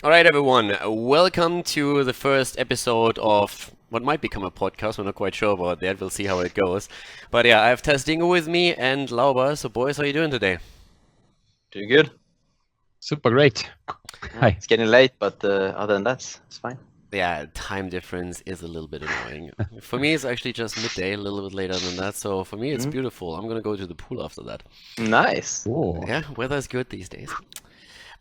All right, everyone. Welcome to the first episode of what might become a podcast. We're not quite sure about that. We'll see how it goes. But yeah, I have TazzDingo with me and Lauber. So, boys, how are you doing today? Doing good. Super great. Hi. It's getting late, but other than that, it's fine. Yeah, time difference is a little bit annoying. For me, it's actually just midday, a little bit later than that. So for me, it's beautiful. I'm gonna go to the pool after that. Nice. Oh. Yeah, weather's good these days.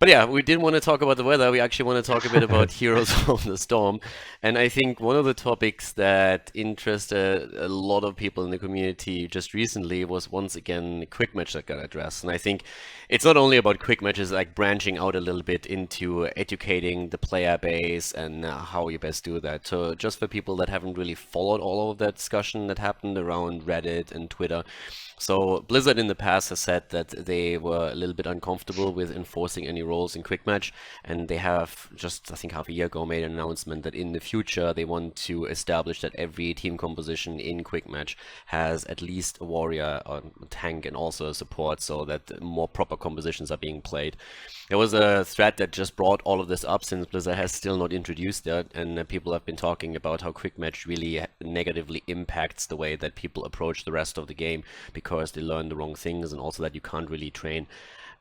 But yeah, we didn't want to talk about the weather. We actually want to talk a bit about Heroes of the Storm. And I think one of the topics that interested a lot of people in the community just recently was once again quick match that got addressed. And I think it's not only about quick matches, like branching out a little bit into educating the player base and how you best do that. So just for people that haven't really followed all of that discussion that happened around Reddit and Twitter. So Blizzard in the past has said that they were a little bit uncomfortable with enforcing any roles in quick match, and they have just, I think, half a year ago made an announcement that in the future they want to establish that every team composition in quick match has at least a warrior, a tank, and also a support, so that more proper compositions are being played. There was a thread that just brought all of this up since Blizzard has still not introduced that, and people have been talking about how quick match really negatively impacts the way that people approach the rest of the game because they learn the wrong things and also that you can't really train.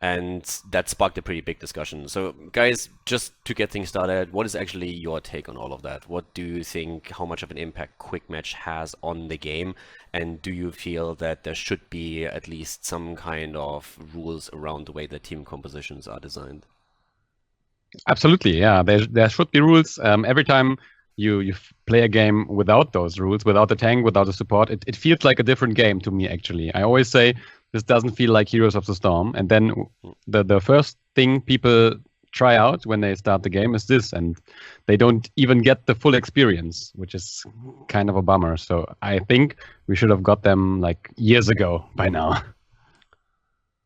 And that sparked a pretty big discussion. So guys, just to get things started, what is actually your take on all of that? What do you think, how much of an impact quick match has on the game? And do you feel that there should be at least some kind of rules around the way that team compositions are designed? Absolutely, yeah. There should be rules. Every time you play a game without those rules, without a tank, without a support, it feels like a different game to me, actually. I always say this doesn't feel like Heroes of the Storm. And then the first thing people try out when they start the game is this, and they don't even get the full experience, which is kind of a bummer. So I think we should have got them like years ago by now.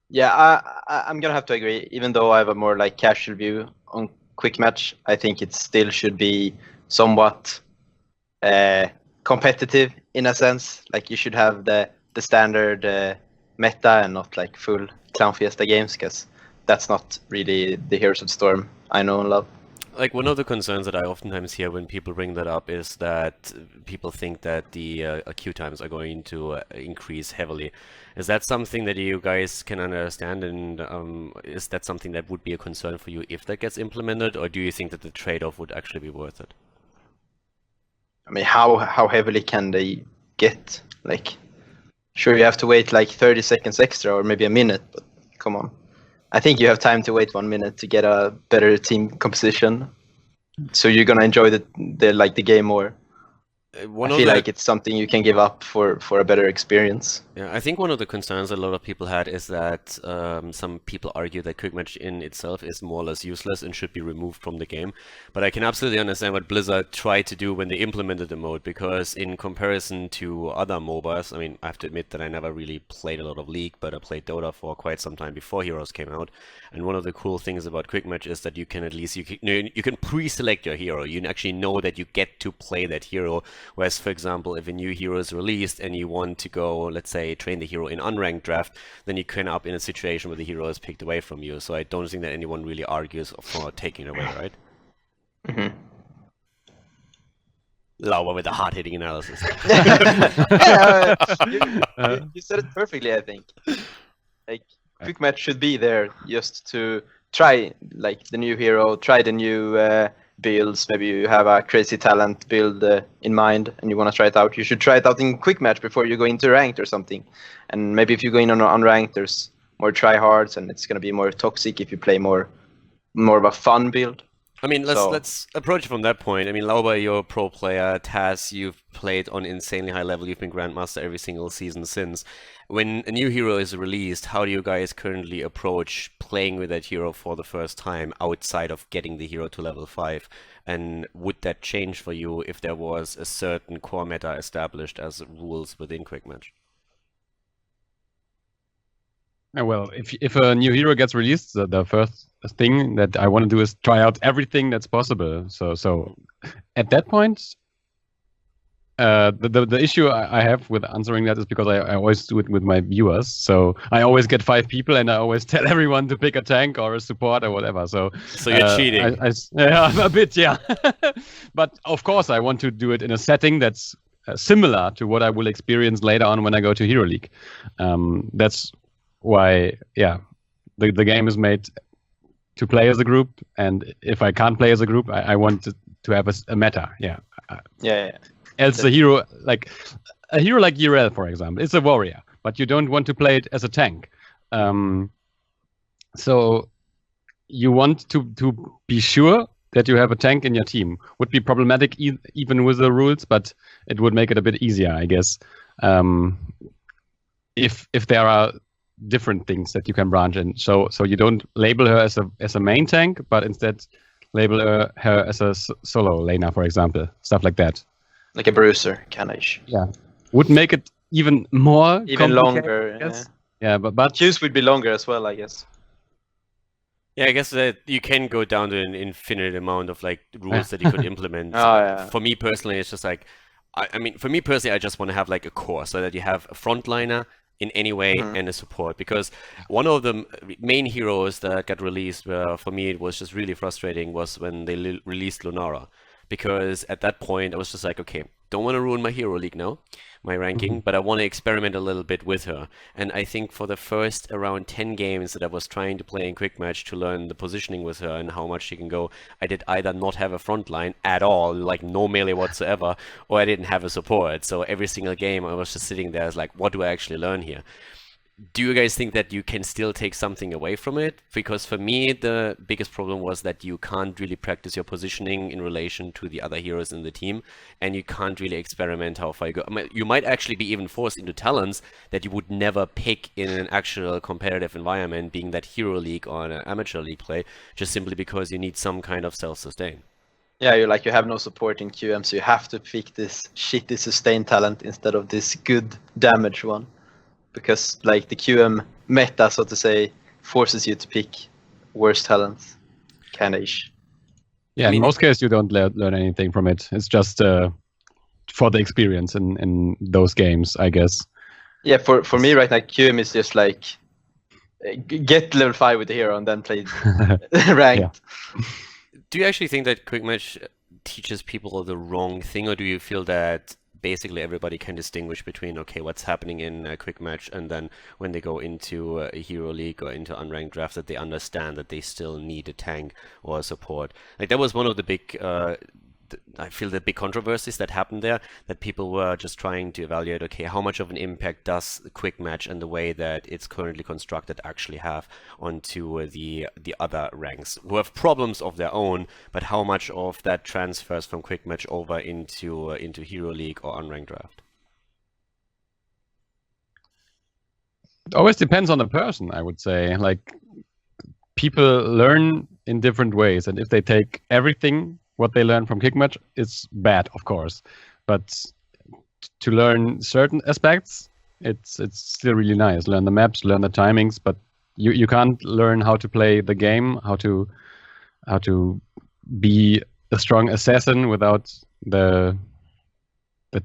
Yeah, I'm gonna have to agree. Even though I have a more like casual view on quick match, I think it still should be somewhat competitive in a sense. Like you should have the standard meta and not like full Clown Fiesta games, because that's not really the Heroes of the Storm I know and love. Like one of the concerns that I oftentimes hear when people bring that up is that people think that the queue times are going to increase heavily. Is that something that you guys can understand, and is that something that would be a concern for you if that gets implemented, or do you think that the trade-off would actually be worth it? I mean, how heavily can they get? Like, sure, you have to wait like 30 seconds extra or maybe a minute, but come on. I think you have time to wait 1 minute to get a better team composition, so you're gonna enjoy the game more. I feel like it's something you can give up for a better experience. Yeah, I think one of the concerns a lot of people had is that some people argue that quick match in itself is more or less useless and should be removed from the game. But I can absolutely understand what Blizzard tried to do when they implemented the mode, because in comparison to other MOBAs, I mean, I have to admit that I never really played a lot of League, but I played Dota for quite some time before Heroes came out. And one of the cool things about quick match is that you can at least you can pre-select your hero. You actually know that you get to play that hero. Whereas, for example, if a new hero is released and you want to go, let's say, train the hero in unranked draft, then you can end up in a situation where the hero is picked away from you. So I don't think that anyone really argues for taking it away, right? Mm-hmm. Lauber with a hard-hitting analysis. You said it perfectly, I think. Like, quick match should be there just to try like the new hero, try the new builds. Maybe you have a crazy talent build in mind and you want to try it out. You should try it out in quick match before you go into ranked or something. And maybe if you go in on unranked, there's more tryhards and it's going to be more toxic if you play more of a fun build. I mean, let's approach it from that point. I mean, Lauber, you're a pro player. Taz, you've played on insanely high level. You've been Grandmaster every single season since. When a new hero is released, how do you guys currently approach playing with that hero for the first time outside of getting the hero to level 5? And would that change for you if there was a certain core meta established as rules within Quick Match? Well, if a new hero gets released, the first thing that I want to do is try out everything that's possible. So at that point, The issue I have with answering that is because I always do it with my viewers. So I always get 5 people, and I always tell everyone to pick a tank or a support or whatever. So you're cheating. Yeah, a bit, yeah. But of course, I want to do it in a setting that's similar to what I will experience later on when I go to Hero League. That's why, yeah, the game is made to play as a group, and if I can't play as a group, I want to have a meta. Yeah. Yeah. Else a hero like Yrel, for example, it's a warrior, but you don't want to play it as a tank. So you want to be sure that you have a tank in your team. Would be problematic even with the rules, but it would make it a bit easier, I guess. If there are different things that you can branch in, so you don't label her as a main tank, but instead label her as a solo laner, for example, stuff like that. Like a bruiser, kind-ish. Yeah, would make it even more longer. Yeah, but queues would be longer as well, I guess. Yeah, I guess that you can go down to an infinite amount of like rules that you could implement. For me personally, it's just like, I mean, for me personally, I just want to have like a core so that you have a frontliner in any way and a support, because one of the main heroes that got released where for me it was just really frustrating was when they released Lunara. Because at that point, I was just like, okay, don't want to ruin my Hero League now, my ranking, but I want to experiment a little bit with her. And I think for the first around 10 games that I was trying to play in Quick Match to learn the positioning with her and how much she can go, I did either not have a front line at all, like no melee whatsoever, or I didn't have a support. So every single game, I was just sitting there as like, what do I actually learn here? Do you guys think that you can still take something away from it? Because for me, the biggest problem was that you can't really practice your positioning in relation to the other heroes in the team, and you can't really experiment how far you go. I mean, you might actually be even forced into talents that you would never pick in an actual competitive environment, being that Hero League or an amateur league play, just simply because you need some kind of self-sustain. Yeah, you have no support in QM, so you have to pick this shitty sustain talent instead of this good damage one. Because like the QM meta, so to say, forces you to pick worse talents, kind-ish. Yeah, in most cases you don't learn anything from it. It's just for the experience in those games, I guess. Yeah, for me right now, QM is just like get level 5 with the hero and then play ranked. Yeah. Do you actually think that Quick Match teaches people the wrong thing, or do you feel that basically everybody can distinguish between, okay, what's happening in a Quick Match, and then when they go into a Hero League or into unranked draft, that they understand that they still need a tank or a support? Like that was one of the big, I feel the big controversies that happened there, that people were just trying to evaluate, okay, how much of an impact does the Quick Match and the way that it's currently constructed actually have onto the other ranks who have problems of their own, but how much of that transfers from Quick Match over into Hero League or unranked draft? It always depends on the person, I would say. Like, people learn in different ways, and if they take everything what they learn from Quick Match, it's bad, of course. But to learn certain aspects, it's still really nice. Learn the maps, learn the timings, but you can't learn how to play the game, how to be a strong assassin without the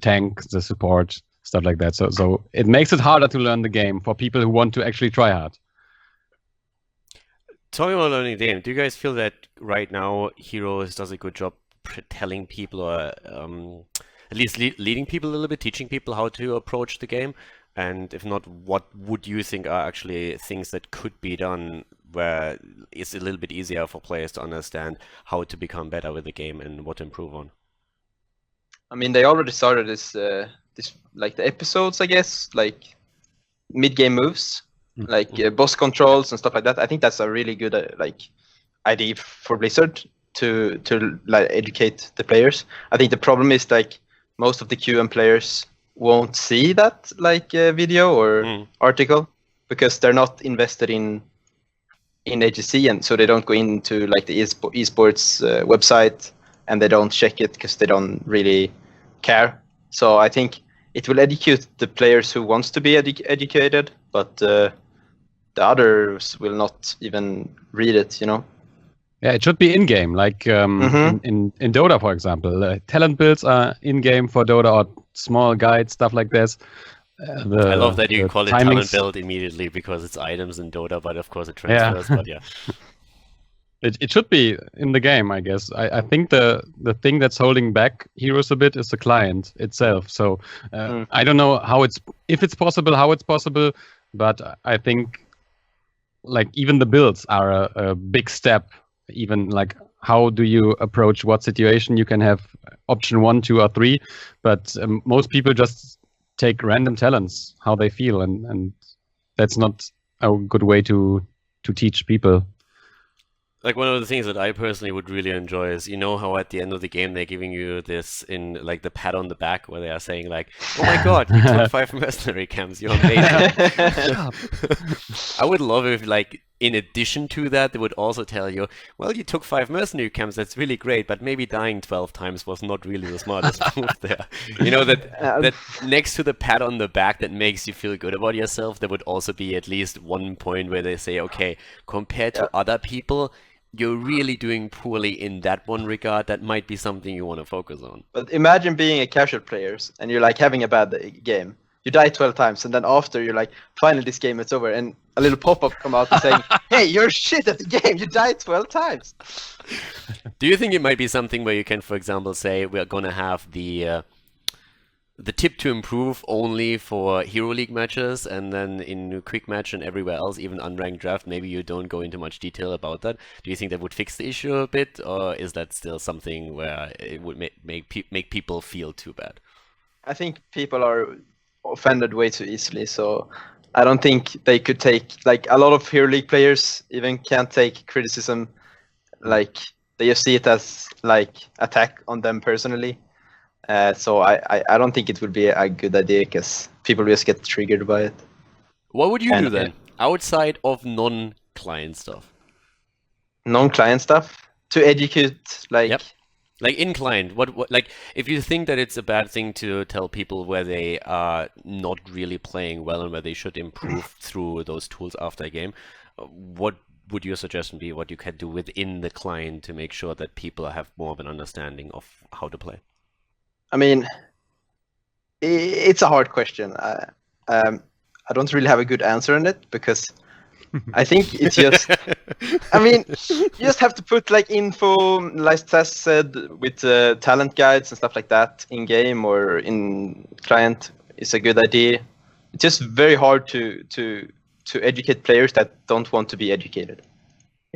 tank, the support, stuff like that. So it makes it harder to learn the game for people who want to actually try hard. Talking about learning the game, do you guys feel that right now Heroes does a good job telling people, or at least leading people a little bit, teaching people how to approach the game? And if not, what would you think are actually things that could be done where it's a little bit easier for players to understand how to become better with the game and what to improve on? I mean, they already started this like the episodes, I guess, like mid-game moves. Like boss controls and stuff like that. I think that's a really good like idea for Blizzard to like educate the players. I think the problem is like most of the QM players won't see that like video or article because they're not invested in AGC, and so they don't go into like the esports website and they don't check it because they don't really care. So I think it will educate the players who wants to be educated, but the others will not even read it, you know? Yeah, it should be in-game, like in Dota, for example. Talent builds are in-game for Dota, or small guides, stuff like this. I love that you the call it talent timings. build immediately because it's items in Dota, but of course it Yeah. transfers. But yeah, It should be in the game, I guess. I think the thing that's holding back Heroes a bit is the client itself. So I don't know if it's possible, how it's possible, but I think like even the builds are a big step. Even like how do you approach what situation? You can have option 1, 2, or 3, but most people just take random talents, how they feel, and that's not a good way to teach people. like one of the things that I personally would really enjoy is, you know, how at the end of the game they're giving you this in like the pat on the back where they are saying like, "Oh my God, you took 5 mercenary camps, you're amazing." I would love if like in addition to that they would also tell you, "Well, you took 5 mercenary camps, that's really great, but maybe dying 12 times was not really the smartest move there." You know, that next to the pat on the back that makes you feel good about yourself, there would also be at least one point where they say, "Okay, compared to other people, you're really doing poorly in that one regard. That might be something you want to focus on." But imagine being a casual player and you're like having a bad game. You die 12 times, and then after you're like, finally this game is over, and a little pop-up come out and saying, "Hey, you're shit at the game. You died 12 times." Do you think it might be something where you can, for example, say we're gonna have the tip to improve only for Hero League matches, and then in quick match and everywhere else, even unranked draft, maybe you don't go into much detail about that? Do you think that would fix the issue a bit, or is that still something where it would make people feel too bad? I think people are offended way too easily, so I don't think they could take, like, a lot of Hero League players even can't take criticism, like they just see it as like attack on them personally. So I don't think it would be a good idea because people just get triggered by it. What would you And, do then, outside of non-client stuff? Non-client stuff to educate, like. Yep. Like in client, what like if you think that it's a bad thing to tell people where they are not really playing well and where they should improve through those tools after a game, what would your suggestion be? What you can do within the client to make sure that people have more of an understanding of how to play? I mean, it's a hard question. I don't really have a good answer on it because I think it's just. I mean, you just have to put like info, like Tess said, with talent guides and stuff like that in game or in client is a good idea. It's just very hard to educate players that don't want to be educated.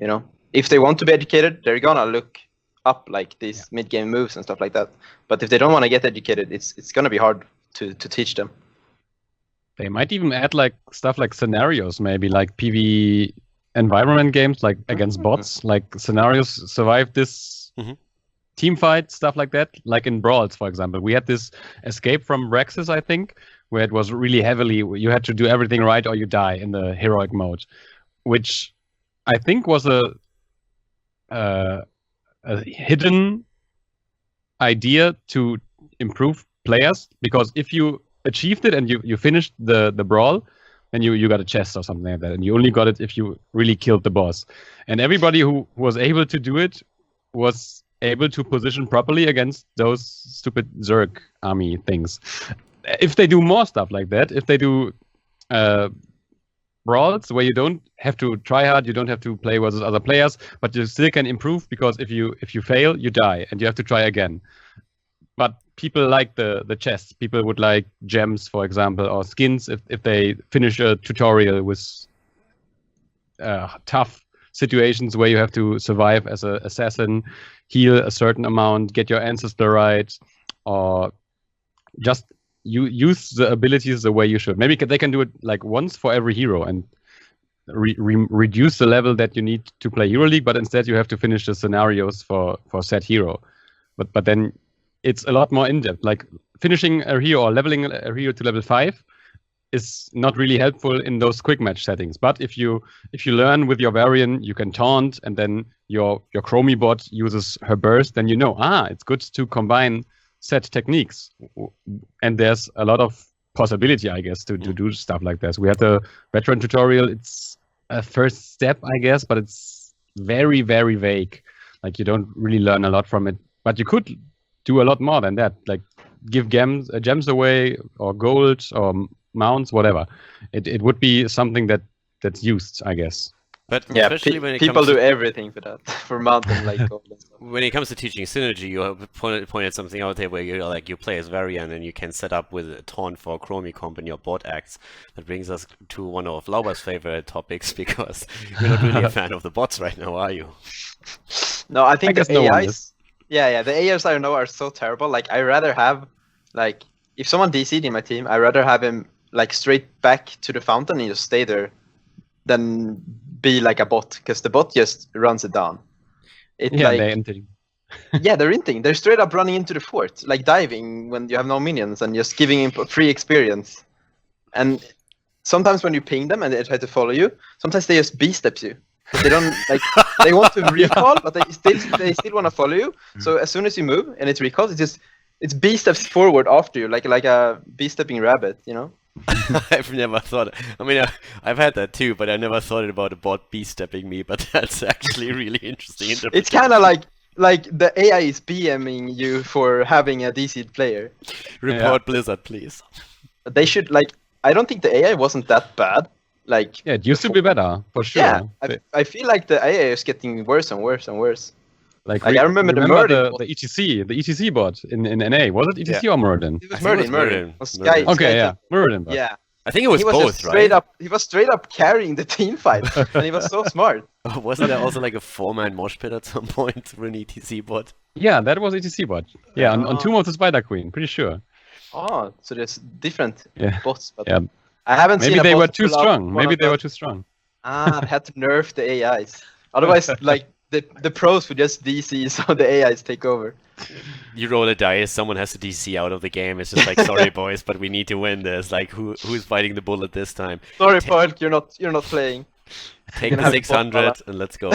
You know, if they want to be educated, they're gonna look up like these mid-game moves and stuff like that. But if they don't want to get educated, it's gonna be hard to teach them. They might even add like stuff like scenarios, maybe like PV environment games, like against bots, like scenarios survive this team fight, stuff like that. Like in Brawls, for example, we had this escape from Rexus, I think, where it was really heavily, you had to do everything right or you die in the heroic mode, which I think was a hidden idea to improve players, because if you achieved it and you finished the brawl, then you got a chest or something like that, and you only got it if you really killed the boss. And everybody who was able to do it was able to position properly against those stupid Zerg army things. If they do more stuff like that, if they do brawls where you don't have to try hard, you don't have to play versus other players, but you still can improve, because if you fail, you die and you have to try again. But people like the chests. People would like gems, for example, or skins if they finish a tutorial with tough situations where you have to survive as an assassin, heal a certain amount, get your ancestor right, or just you use the abilities the way you should. Maybe they can do it like once for every hero and reduce the level that you need to play Hero League, but instead you have to finish the scenarios for said hero. But then it's a lot more in-depth. Like finishing a hero or leveling a hero to level 5 is not really helpful in those quick match settings. But if you learn with your Varian, you can taunt, and then your Chromie bot uses her burst, then you know, it's good to combine set techniques. And there's a lot of possibility, I guess, to do stuff like this. We had the veteran tutorial. It's a first step, I guess, but it's very, very vague. Like you don't really learn a lot from it. But you could do a lot more than that. Like give gems away or gold or mounts, whatever. It would be something that's used, I guess. But Yeah, especially when it people comes do to, everything for that, for mountain like gold and stuff. when it comes to teaching synergy, you have pointed something out there where you're like you play as Varian and you can set up with a taunt for Chromie comp in your bot acts. That brings us to one of Lauber's favorite topics because you're not really a fan of the bots right now, are you? No, I think guess the no one AIs. is. Yeah, the AIs I know are so terrible. Like I rather have like if someone DC'd in my team, I rather have him like straight back to the fountain and just stay there than be like a bot, because the bot just runs it down. It Yeah, like they're entering. yeah, they're inting. They're straight up running into the fort, like diving when you have no minions and just giving him free experience. And sometimes when you ping them and they try to follow you, sometimes they just B-steps you. But they don't like they want to recall, but they still want to follow you. So as soon as you move and it recalls, it's B-steps forward after you, like a B-stepping rabbit, you know? I've never thought. I mean, I've had that too, but I never thought about a bot B-stepping me. But that's actually really interesting. It's kind of like the AI is BMing you for having a DC'd player. Report Blizzard, please. They should like. I don't think the AI wasn't that bad. Like Yeah, it used to be better for sure. yeah, I feel like the AI is getting worse and worse and worse. Like I remember the Merlin bot. the ETC bot in NA. Was it ETC or Muradin? It was I think it was Merlin. Merlin. It was Merlin. Sky- Okay, Sky yeah, King. Muradin bot. Yeah. I think it was He was both, just straight right? up. He was straight up carrying the team fight, and he was so smart. Wasn't there also like a 4-man mosh pit at some point for an ETC bot? Yeah, that was ETC bot. Yeah, on Oh. Tomb of the Spider Queen, pretty sure. Oh, so there's different Yeah. bots. But Yeah. I haven't seen Maybe a they bot were too pull out strong. one Maybe of they were those- too strong. I had to nerf the AIs. Otherwise, like the pros would just DC, so the AIs take over. You roll a dice, someone has to DC out of the game. It's just like, sorry boys, but we need to win this. Like, who's biting the bullet this time? Sorry, Park, you're not playing. Take can the have a 600 and let's go.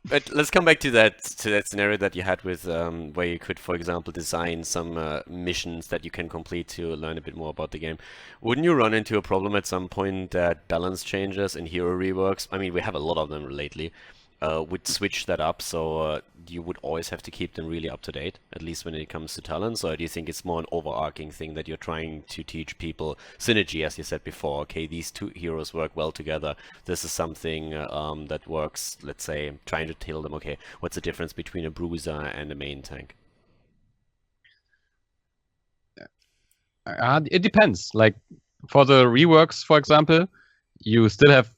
But let's come back to that scenario that you had with where you could, for example, design some missions that you can complete to learn a bit more about the game. Wouldn't you run into a problem at some point that balance changes and hero reworks? I mean, we have a lot of them lately. Would switch that up, so you would always have to keep them really up to date, at least when it comes to talents? Or do you think it's more an overarching thing that you're trying to teach people synergy, as you said before? Okay, these two heroes work well together. This is something that works. Let's say trying to tell them, okay, what's the difference between a bruiser and a main tank? It depends. Like for the reworks, for example, you still have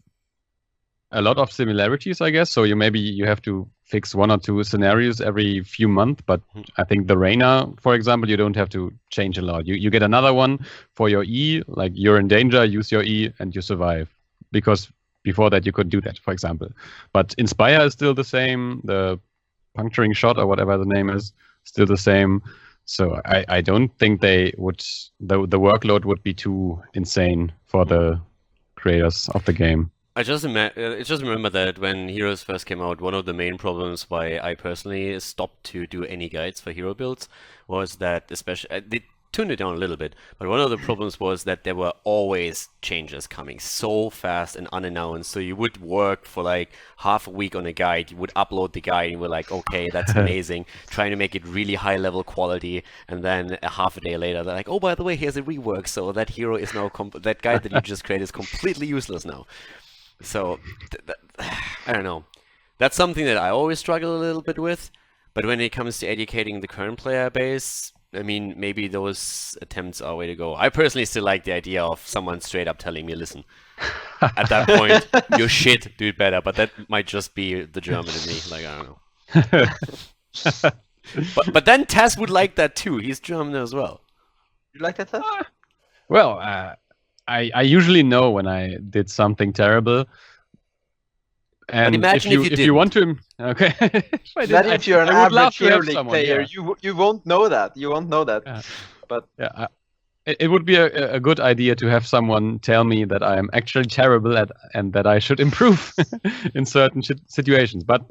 a lot of similarities, I guess. So you have to fix one or two scenarios every few months. But I think the Reina, for example, you don't have to change a lot. You get another one for your E, like you're in danger, use your E and you survive. Because before that you could do that, for example. But Inspire is still the same. The puncturing shot or whatever the name is still the same. So I don't think the workload would be too insane for the creators of the game. I just remember that when Heroes first came out, one of the main problems why I personally stopped to do any guides for hero builds was that, especially they tuned it down a little bit, but one of the problems was that there were always changes coming so fast and unannounced. So you would work for like half a week on a guide, you would upload the guide, and you were like, okay, that's amazing, trying to make it really high level quality, and then a half a day later, they're like, oh, by the way, here's a rework, so that hero is now that guide that you just created is completely useless now. So, I don't know. That's something that I always struggle a little bit with. But when it comes to educating the current player base, I mean, maybe those attempts are a way to go. I personally still like the idea of someone straight up telling me, listen, at that point, you're shit, do it better. But that might just be the German in me. Like, I don't know. But then Taz would like that too. He's German as well. You like that? Tess? Well, I usually know when I did something terrible. And imagine if you you want to, okay. Imagine if you're an I would love average to have Hero League someone, player, yeah. you won't know that. You won't know that. Yeah. But Yeah, it would be a good idea to have someone tell me that I am actually terrible at and that I should improve in certain situations. But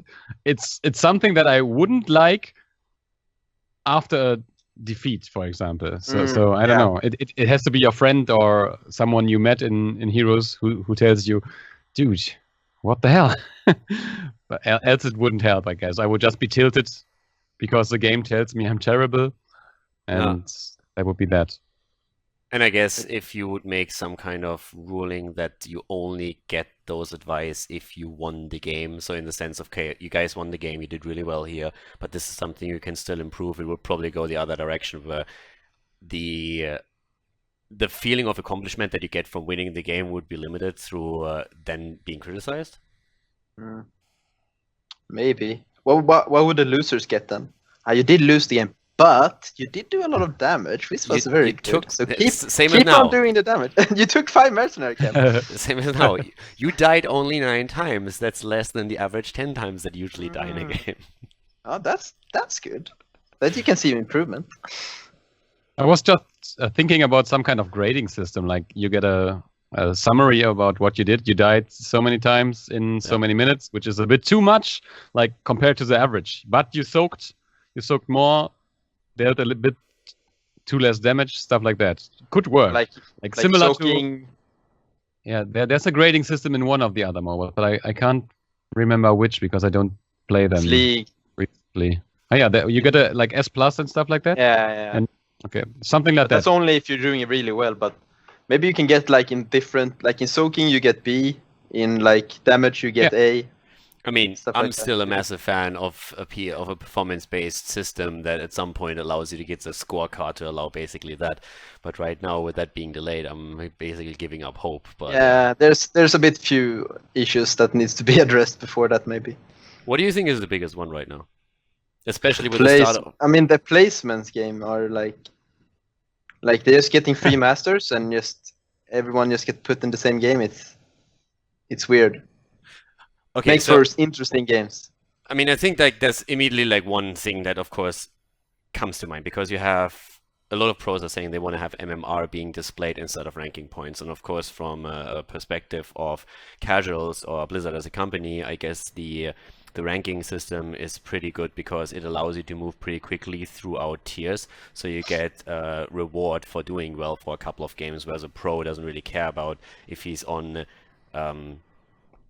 it's something that I wouldn't like after a defeat, for example. So I don't know. It has to be a friend or someone you met in Heroes who tells you, dude, what the hell? But else it wouldn't help, I guess. I would just be tilted because the game tells me I'm terrible, and that would be that. And I guess if you would make some kind of ruling that you only get those advice if you won the game, so in the sense of, okay, you guys won the game, you did really well here, but this is something you can still improve, it would probably go the other direction where the feeling of accomplishment that you get from winning the game would be limited through then being criticized. Maybe. What would the losers get then? You did lose the game, but you did do a lot of damage, which was very good. So keep on doing the damage. You took 5 mercenary camps. Same as now. You died only 9 times. That's less than the average 10 times that usually die in a game. Oh, that's good. That you can see improvement. I was just thinking about some kind of grading system, like you get a summary about what you did. You died so many times in so many minutes, which is a bit too much, like compared to the average. But you soaked more, dealt a little bit too less damage, stuff like that. Could work. Like similar soaking... to. Yeah, there's a grading system in one of the other MOBAs, but I can't remember which because I don't play them recently. Oh yeah, you get a like S+ and stuff like that. Yeah. And, okay, something like that. That's only if you're doing it really well, but maybe you can get like in different, like in soaking you get B, in like damage you get A. I mean, I'm still a massive fan of a performance-based system that at some point allows you to get the scorecard to allow basically that. But right now, with that being delayed, I'm basically giving up hope. But yeah, there's a bit few issues that needs to be addressed before that maybe. What do you think is the biggest one right now? Especially with the start of... I mean, the placements game are like they're just getting free masters and just everyone just get put in the same game. It's weird. Okay, makes for interesting games. I mean, I think like there's immediately like one thing that of course comes to mind because you have a lot of pros are saying they want to have MMR being displayed instead of ranking points, and of course from a perspective of casuals or Blizzard as a company, I guess the ranking system is pretty good because it allows you to move pretty quickly throughout tiers, so you get a reward for doing well for a couple of games, whereas a pro doesn't really care about if he's on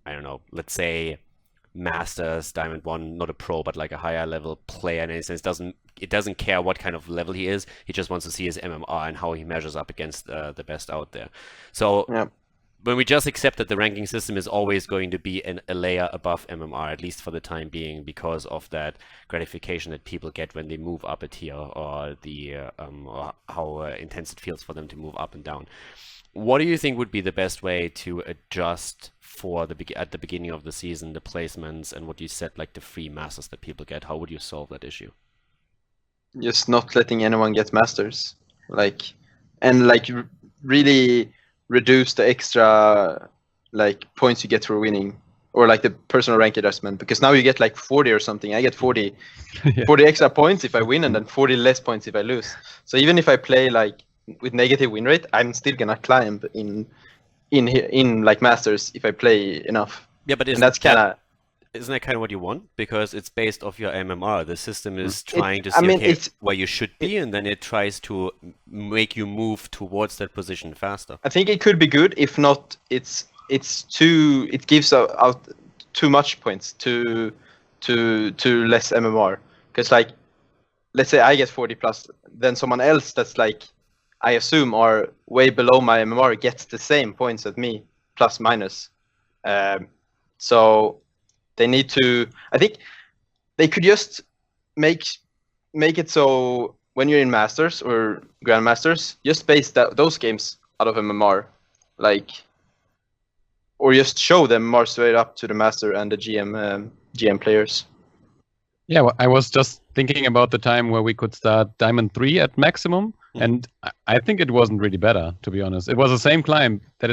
I don't know, let's say Masters, Diamond 1, not a pro, but like a higher level player in a sense, it doesn't care what kind of level he is, he just wants to see his MMR and how he measures up against the best out there. So when we just accept that the ranking system is always going to be a layer above MMR, at least for the time being, because of that gratification that people get when they move up a tier, or the or how intense it feels for them to move up and down. What do you think would be the best way to adjust for at the beginning of the season, the placements and what you said, like the free masters that people get? How would you solve that issue? Just not letting anyone get masters, and really reduce the extra points you get for winning, or like the personal rank adjustment, because now you get like 40 or something. I get 40 40 extra points if I win, and then 40 less points if I lose. So even if I play with negative win rate, I'm still gonna climb in like masters if I play enough. Yeah, but isn't that kind of what you want? Because it's based off your MMR. The system is trying to see where you should be, and then it tries to make you move towards that position faster. I think it could be good. If not, it gives out too much points to less MMR. Because let's say I get 40 plus, then someone else that's I assume are way below my MMR gets the same points as me, plus minus. So they need to. I think they could just make it so when you're in Masters or Grandmasters, just base those games out of MMR, or just show them more straight up to the Master and the GM players. Yeah, well, I was just thinking about the time where we could start Diamond 3 at maximum, and I think it wasn't really better, to be honest. It was the same climb that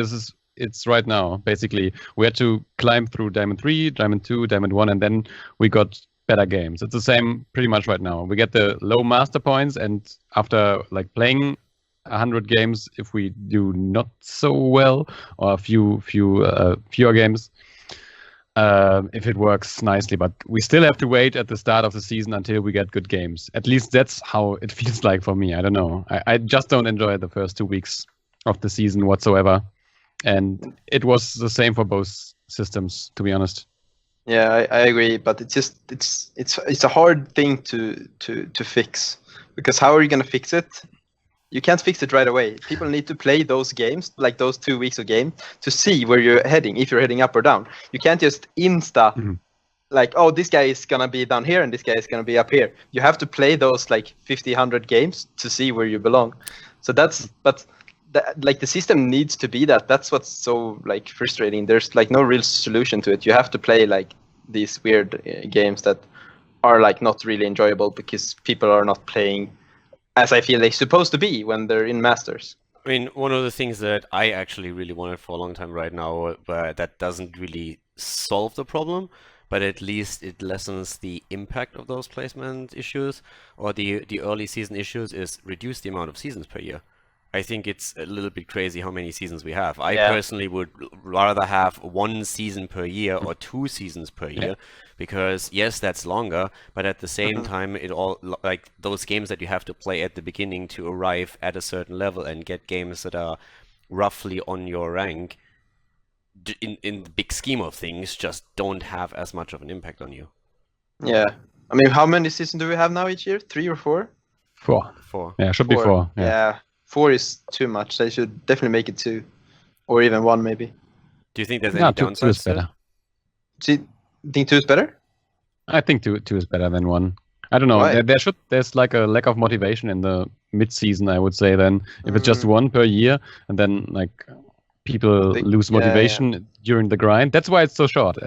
it's right now, basically. We had to climb through Diamond 3, Diamond 2, Diamond 1, and then we got better games. It's the same pretty much right now. We get the low master points, and after playing 100 games, if we do not so well, or fewer games, if it works nicely, but we still have to wait at the start of the season until we get good games. At least that's how it feels like for me. I don't know. I just don't enjoy the first 2 weeks of the season whatsoever. And it was the same for both systems, to be honest. Yeah, I agree, but it's just it's a hard thing to fix, because how are you gonna fix it? You can't fix it right away. People need to play those games, like those 2 weeks of game, to see where you're heading, if you're heading up or down. You can't just insta Mhm. like, oh, this guy is gonna be down here and this guy is gonna be up here. You have to play those like 50, 100 games to see where you belong. So like the system needs to be that. That's what's so like frustrating. There's like no real solution to it. You have to play like these weird games that are like not really enjoyable because people are not playing as I feel they're supposed to be when they're in Masters. I mean, one of the things that I actually really wanted for a long time right now, but that doesn't really solve the problem, but at least it lessens the impact of those placement issues or the early season issues, is reduce the amount of seasons per year. I think it's a little bit crazy how many seasons we have. I Yeah. personally would rather have 1 season per year or 2 seasons per year, because yes, that's longer, but at the same time, it all like those games that you have to play at the beginning to arrive at a certain level and get games that are roughly on your rank, in the big scheme of things, just don't have as much of an impact on you. Yeah. I mean, how many seasons do we have now each year? 3 or 4? 4. For Yeah, should be 4. Yeah. Yeah. 4 is too much. They should definitely make it 2, or even 1 maybe. do you think there's Yeah, any 2 is downsides to it? better. Do you think 2 is better? I think two is better than 1. I don't know. Why? There's like a lack of motivation in the mid-season, I would say. Then if it's just 1 per year, and then like people lose yeah. motivation during the grind. That's why it's so short.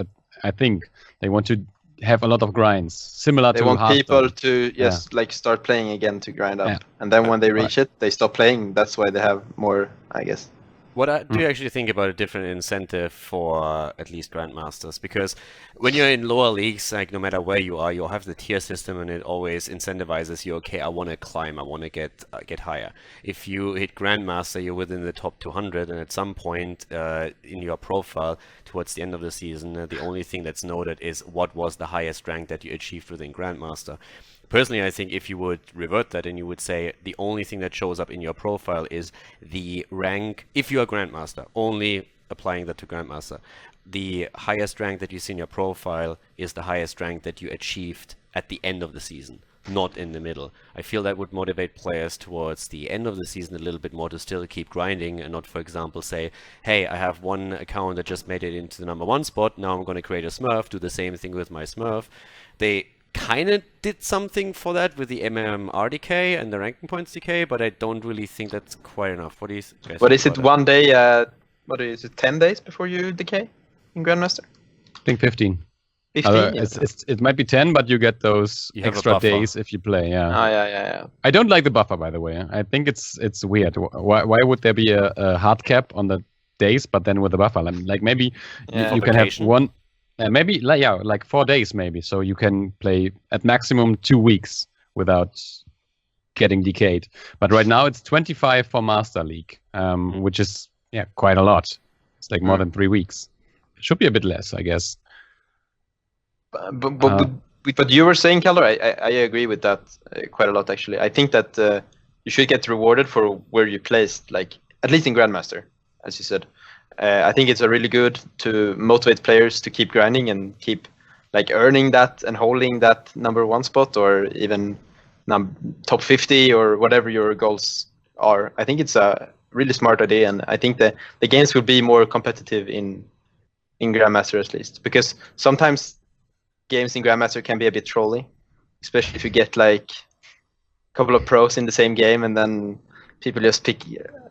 I think they want to have a lot of grinds, similar They to want people Hearthstone. to just like start playing again to grind up, Yeah. and then when they reach it, they stop playing. That's why they have more, I guess. What do you actually think about a different incentive for at least grandmasters? Because when you're in lower leagues, like no matter where you are, you'll have the tier system, and it always incentivizes you. Okay, I want to climb, I want to get higher. If you hit grandmaster, you're within the top 200, and at some point in your profile towards the end of the season, the only thing that's noted is what was the highest rank that you achieved within grandmaster. Personally, I think if you would revert that and you would say the only thing that shows up in your profile is the rank, if you are Grandmaster, only applying that to Grandmaster, the highest rank that you see in your profile is the highest rank that you achieved at the end of the season, not in the middle. I feel that would motivate players towards the end of the season a little bit more to still keep grinding and not, for example, say, hey, I have one account that just made it into the number 1 spot, now I'm going to create a Smurf, do the same thing with my Smurf. They kind of did something for that with the MMR decay and the ranking points decay, but I don't really think that's quite enough. What do you guys What think is it? about 1 day? What is it? 10 days before you decay in Grandmaster? I think 15. 15. Yeah. It might be 10, but you get those You have a extra buffer. days if you play. Yeah. Oh yeah. I don't like the buffer, by the way. I think it's weird. Why would there be a hard cap on the days, but then with the buffer? Like maybe Yeah. you can have Vacation. one, maybe like 4 days maybe, so you can play at maximum 2 weeks without getting decayed. But right now it's 25 for Master League, which is quite a lot. It's like more than 3 weeks. It should be a bit less, I guess. But you were saying, Khaldor, I agree with that quite a lot actually. I think that you should get rewarded for where you placed, like at least in Grandmaster, as you said. I think it's a really good to motivate players to keep grinding and keep like earning that and holding that number 1 spot, or even top 50 or whatever your goals are. I think it's a really smart idea, and I think the games will be more competitive in Grandmaster at least, because sometimes games in Grandmaster can be a bit trolly, especially if you get like a couple of pros in the same game and then people just pick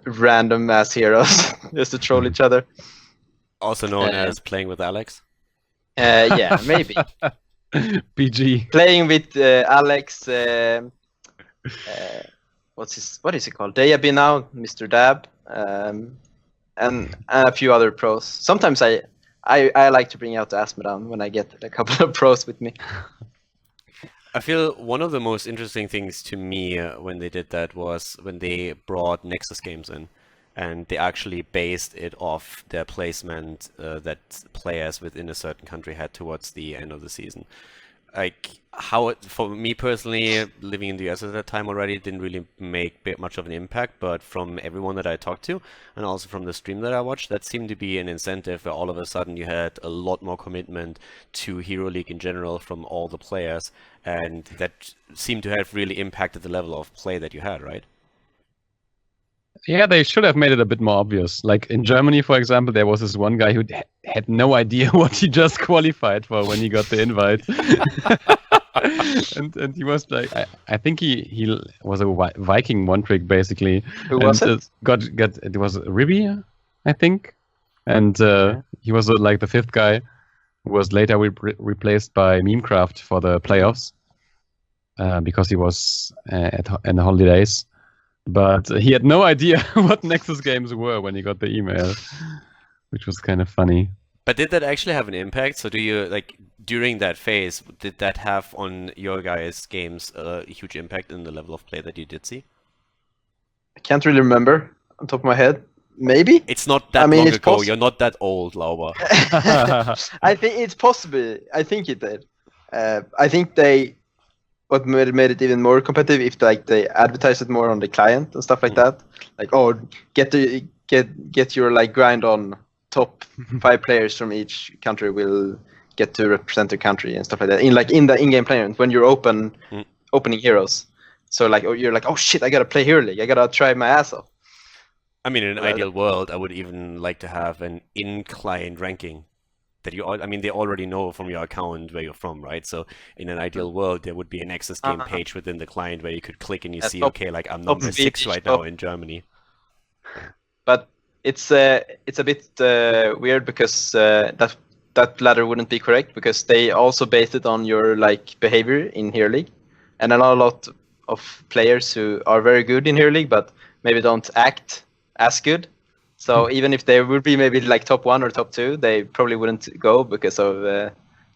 random ass heroes just to troll each other. Also known as playing with Alex. Yeah, maybe. PG. Playing with Alex, what is it called? Dayabi now, Mr. Dab, and a few other pros. Sometimes I like to bring out the Asmodan when I get a couple of pros with me. I feel one of the most interesting things to me when they did that was when they brought Nexus games in, and they actually based it off their placement that players within a certain country had towards the end of the season. like how it, for me personally, living in the US at that time already didn't really make much of an impact, but from everyone that I talked to and also from the stream that I watched, that seemed to be an incentive where all of a sudden you had a lot more commitment to Hero League in general from all the players, and that seemed to have really impacted the level of play that you had, right? Yeah, they should have made it a bit more obvious. Like in Germany, for example, there was this one guy who had no idea what he just qualified for when he got the invite. and he was like, I think he was a Viking one trick basically. Who was it? It was Ribby, I think, and he was like the fifth guy who was later replaced by Memecraft for the playoffs because he was in the holidays. But he had no idea what Nexus games were when he got the email, which was kind of funny. But did that actually have an impact? So do you, like, during that phase, did that have on your guys' games a huge impact in the level of play that you did see? I can't really remember on top of my head. Maybe? It's not that long ago. You're not that old, Lauber. I think it's possible. I think it did. I think what made it even more competitive if they advertised it more on the client and stuff like that. Like, oh, get your like grind on. Top 5 players from each country will get to represent their country and stuff like that. In the in-game player when you're opening heroes. So like you're like, oh shit, I gotta play Hero League. I gotta try my ass off. I mean, in an ideal world, I would even like to have an in-client ranking that they already know from your account where you're from, right? So in an ideal world, there would be an Nexus game page within the client where you could click and you see, okay, like I'm number 6 right now in Germany. But it's a bit weird because that ladder wouldn't be correct because they also based it on your like behavior in Hero League, and a lot of players who are very good in Hero League but maybe don't act as good. So even if they would be maybe like top 1 or top 2, they probably wouldn't go because of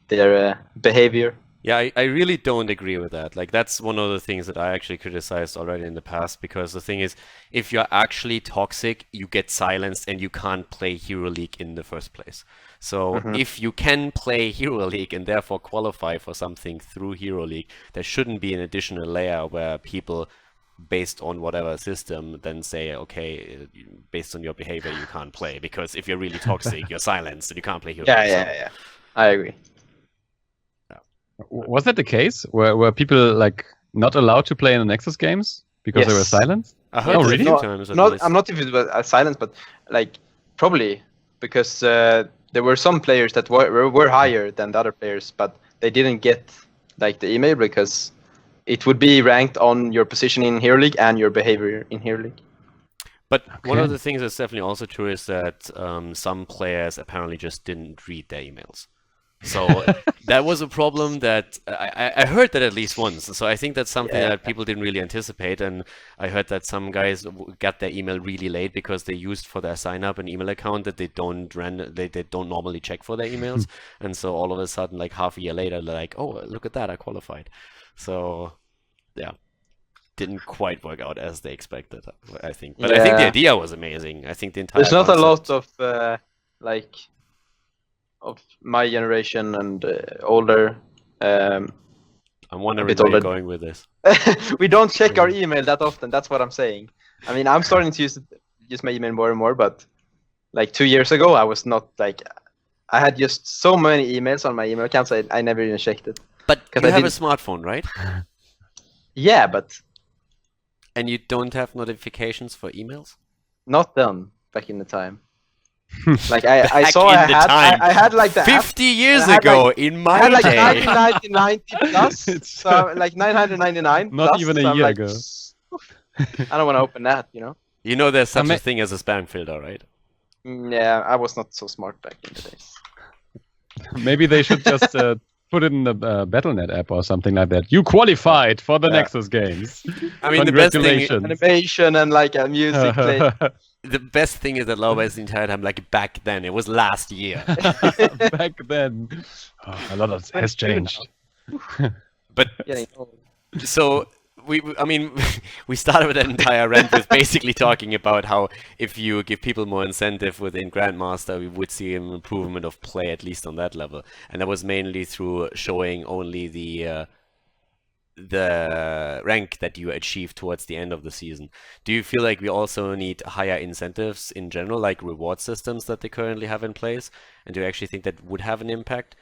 their behavior. Yeah, I really don't agree with that. Like, that's one of the things that I actually criticized already in the past, because the thing is, if you're actually toxic, you get silenced and you can't play Hero League in the first place. So if you can play Hero League and therefore qualify for something through Hero League, there shouldn't be an additional layer where people, based on whatever system, then say, okay, based on your behavior, you can't play. Because if you're really toxic, you're silenced and you can't play Hero League. Yeah. I agree. Was that the case? Were people like not allowed to play in the Nexus games because they were silenced? I heard really? a few times. I'm not if it was silence, but like probably because there were some players that were higher than the other players, but they didn't get like the email because it would be ranked on your position in Hero League and your behavior in Hero League. But one of the things that's definitely also true is that some players apparently just didn't read their emails. So that was a problem that I heard that at least once. So I think that's something that people didn't really anticipate. And I heard that some guys got their email really late because they used for their sign up an email account that they don't normally check for their emails. And so all of a sudden, like half a year later, they're like, oh, look at that, I qualified. So yeah, didn't quite work out as they expected, I think. But I think the idea was amazing. I think the entire There's not concept... a lot of of my generation and older. I'm wondering where you're going with this. We don't check our email that often. That's what I'm saying. I mean, I'm starting to use my email more and more, but like 2 years ago, I was not like. I had just so many emails on my email accounts. I never even checked it. But you have a smartphone, right? Yeah, but. And you don't have notifications for emails? Not then, back in the time. Like I had like the 50 years ago in my like day. 990 plus, so like 999. Not plus, even a so year like, ago. I don't want to open that, you know. You know, there's such a thing as a spam filter, right? Yeah, I was not so smart back in the days. Maybe they should just put it in the Battle.net app or something like that. You qualified for the Nexus games. I mean, the best thing, animation and like a music play. The best thing is that Lauber is the entire time like back then. It was last year. Back then, a lot has changed. But so I mean, we started with that entire rant with basically talking about how if you give people more incentive within Grandmaster, we would see an improvement of play, at least on that level. And that was mainly through showing only the rank that you achieve towards the end of the season. Do you feel like we also need higher incentives in general, like reward systems that they currently have in place? And do you actually think that would have an impact?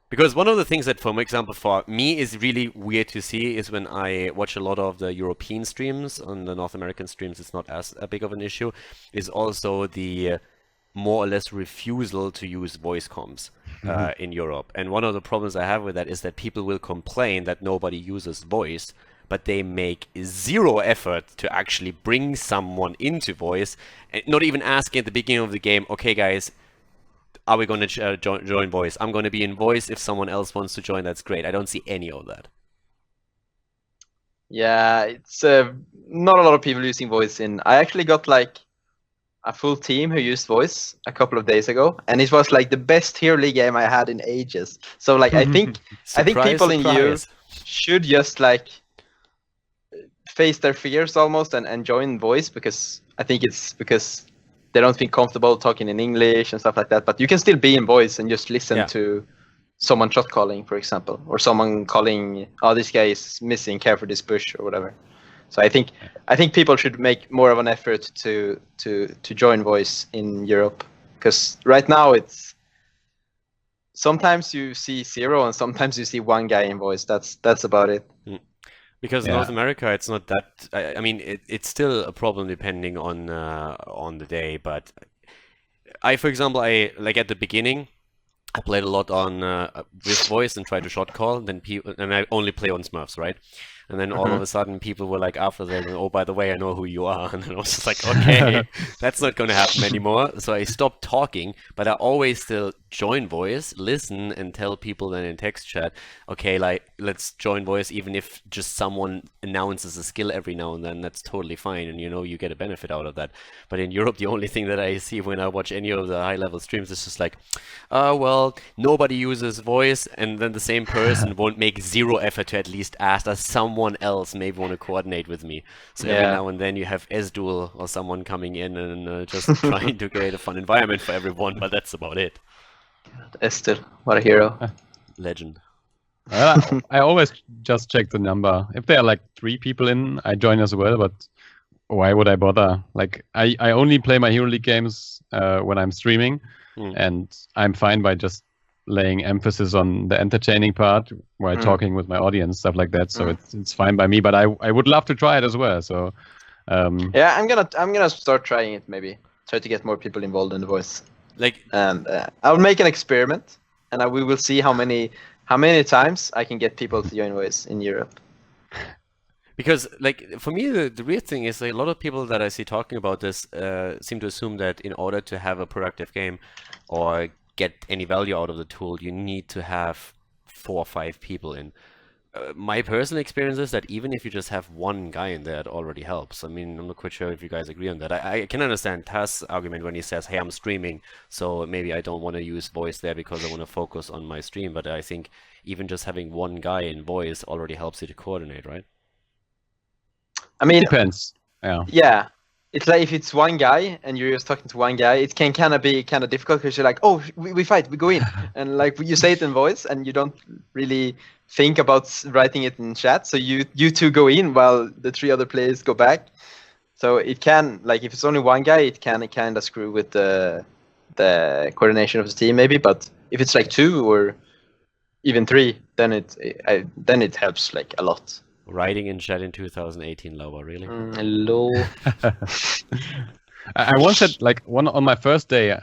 Because one of the things that, for example, for me is really weird to see is when I watch a lot of the European streams. On the North American streams, it's not as big of an issue, is also the more or less refusal to use voice comms in Europe. And one of the problems I have with that is that people will complain that nobody uses voice, but they make zero effort to actually bring someone into voice, and not even asking at the beginning of the game, okay, guys, are we going to join voice? I'm going to be in voice. If someone else wants to join, that's great. I don't see any of that. Yeah, it's not a lot of people using voice in. I actually got like a full team who used voice a couple of days ago, and it was like the best Hero League game I had in ages. So like I think people in EU should just like face their fears almost and join voice, because I think it's because they don't feel comfortable talking in English and stuff like that. But you can still be in voice and just listen to someone shot calling, for example, or someone calling, oh, this guy is missing, care for this bush or whatever. So I think people should make more of an effort to join voice in Europe, because right now it's sometimes you see 0 and sometimes you see 1 guy in voice. That's about it. Because in North America, it's not that. I mean, it's still a problem depending on the day. But for example, I like at the beginning, I played a lot on with voice and tried to shot call. Then and I only play on Smurfs, right? And then all of a sudden, people were like, after that, oh, by the way, I know who you are. And then I was just like, okay, that's not going to happen anymore. So I stopped talking, but I always still join voice, listen, and tell people then in text chat, okay, like, let's join voice, even if just someone announces a skill every now and then, that's totally fine. And, you get a benefit out of that. But in Europe, the only thing that I see when I watch any of the high-level streams is just like, well, nobody uses voice, and then the same person won't make zero effort to at least ask us someone else maybe want to coordinate with me. So every now and then you have Esdual or someone coming in and just trying to create a fun environment for everyone, but that's about it. Estel, what a hero. Legend. I always just check the number. If there are like 3 people in, I join as well, but why would I bother? Like, I only play my Hero League games when I'm streaming, and I'm fine by just laying emphasis on the entertaining part while talking with my audience, stuff like that. So it's fine by me, but I would love to try it as well. So yeah, I'm gonna start trying it, maybe try to get more people involved in the voice. And I'll make an experiment, and we will see how many times I can get people to join voice in Europe. Because, like, for me, the weird thing is like, a lot of people that I see talking about this seem to assume that in order to have a productive game or get any value out of the tool, you need to have 4 or 5 people in. My personal experience is that even if you just have 1 guy in there, it already helps. I mean, I'm not quite sure if you guys agree on that. I can understand Taz's argument when he says, hey, I'm streaming, so maybe I don't want to use voice there because I want to focus on my stream. But I think even just having 1 guy in voice already helps you to coordinate, right? I mean, depends. Yeah. It's like if it's 1 guy and you're just talking to 1 guy, it can kind of be kind of difficult, because you're like, oh, we fight, we go in. And like you say it in voice and you don't really think about writing it in chat. So you 2 go in while the 3 other players go back. So it can, like, if it's only 1 guy, it can kind of screw with the coordination of the team maybe. But if it's like 2 or even 3, then it helps like a lot. Writing in chat in 2018, Lauber, really? Hello. I once had like on my first day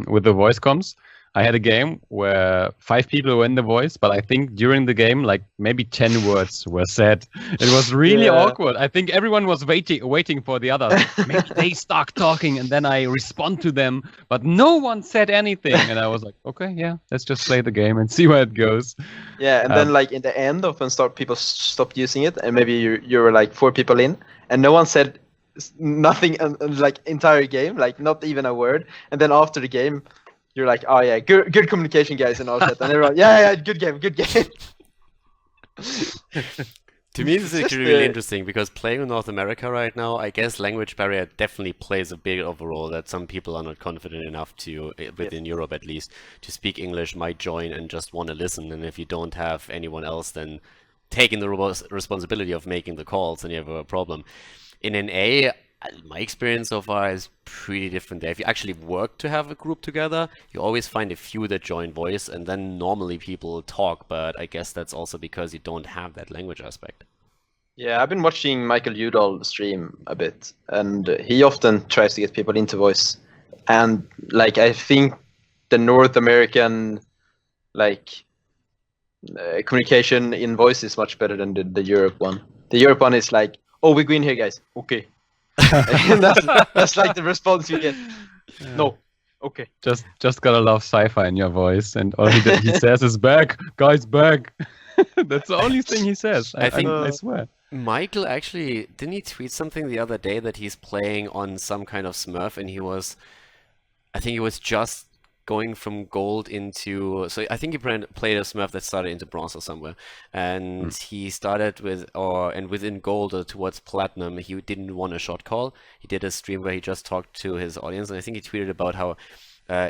with the voice comms, I had a game where 5 people were in the voice, but I think during the game, like maybe 10 words were said. It was really awkward. I think everyone was waiting for the others. Maybe they start talking and then I respond to them, but no one said anything. And I was like, okay, yeah, let's just play the game and see where it goes. Yeah, and then like in the end of when people stopped using it, and maybe you were like 4 people in, and no one said nothing, like entire game, like not even a word. And then after the game, you're like, oh yeah, good communication, guys, and all that. And everyone, yeah, good game. To me, this is It's just actually really interesting because playing in North America right now, I guess language barrier definitely plays a big of a role that some people are not confident enough to, within Europe at least, to speak English, might join and just want to listen. And if you don't have anyone else then taking the responsibility of making the calls, then you have a problem. In NA, my experience so far is pretty different there. If you actually work to have a group together, you always find a few that join voice, and then normally people talk, but I guess that's also because you don't have that language aspect. Yeah, I've been watching Michael Udall stream a bit, and he often tries to get people into voice. And like, I think the North American communication in voice is much better than the Europe one. The Europe one is like, "Oh, we go in here, guys. Okay." And that's like the response you get. Yeah. No. Okay. Just gotta love sci-fi in your voice, and all he says is "back, guys, back." That's the only thing he says. I swear. Michael actually, didn't he tweet something the other day that he's playing on some kind of Smurf and I think he was just going from gold into, so I think he played a Smurf that started into bronze or somewhere, and he started and within gold or towards platinum, he didn't want a shot call. He did a stream where he just talked to his audience, and I think he tweeted about how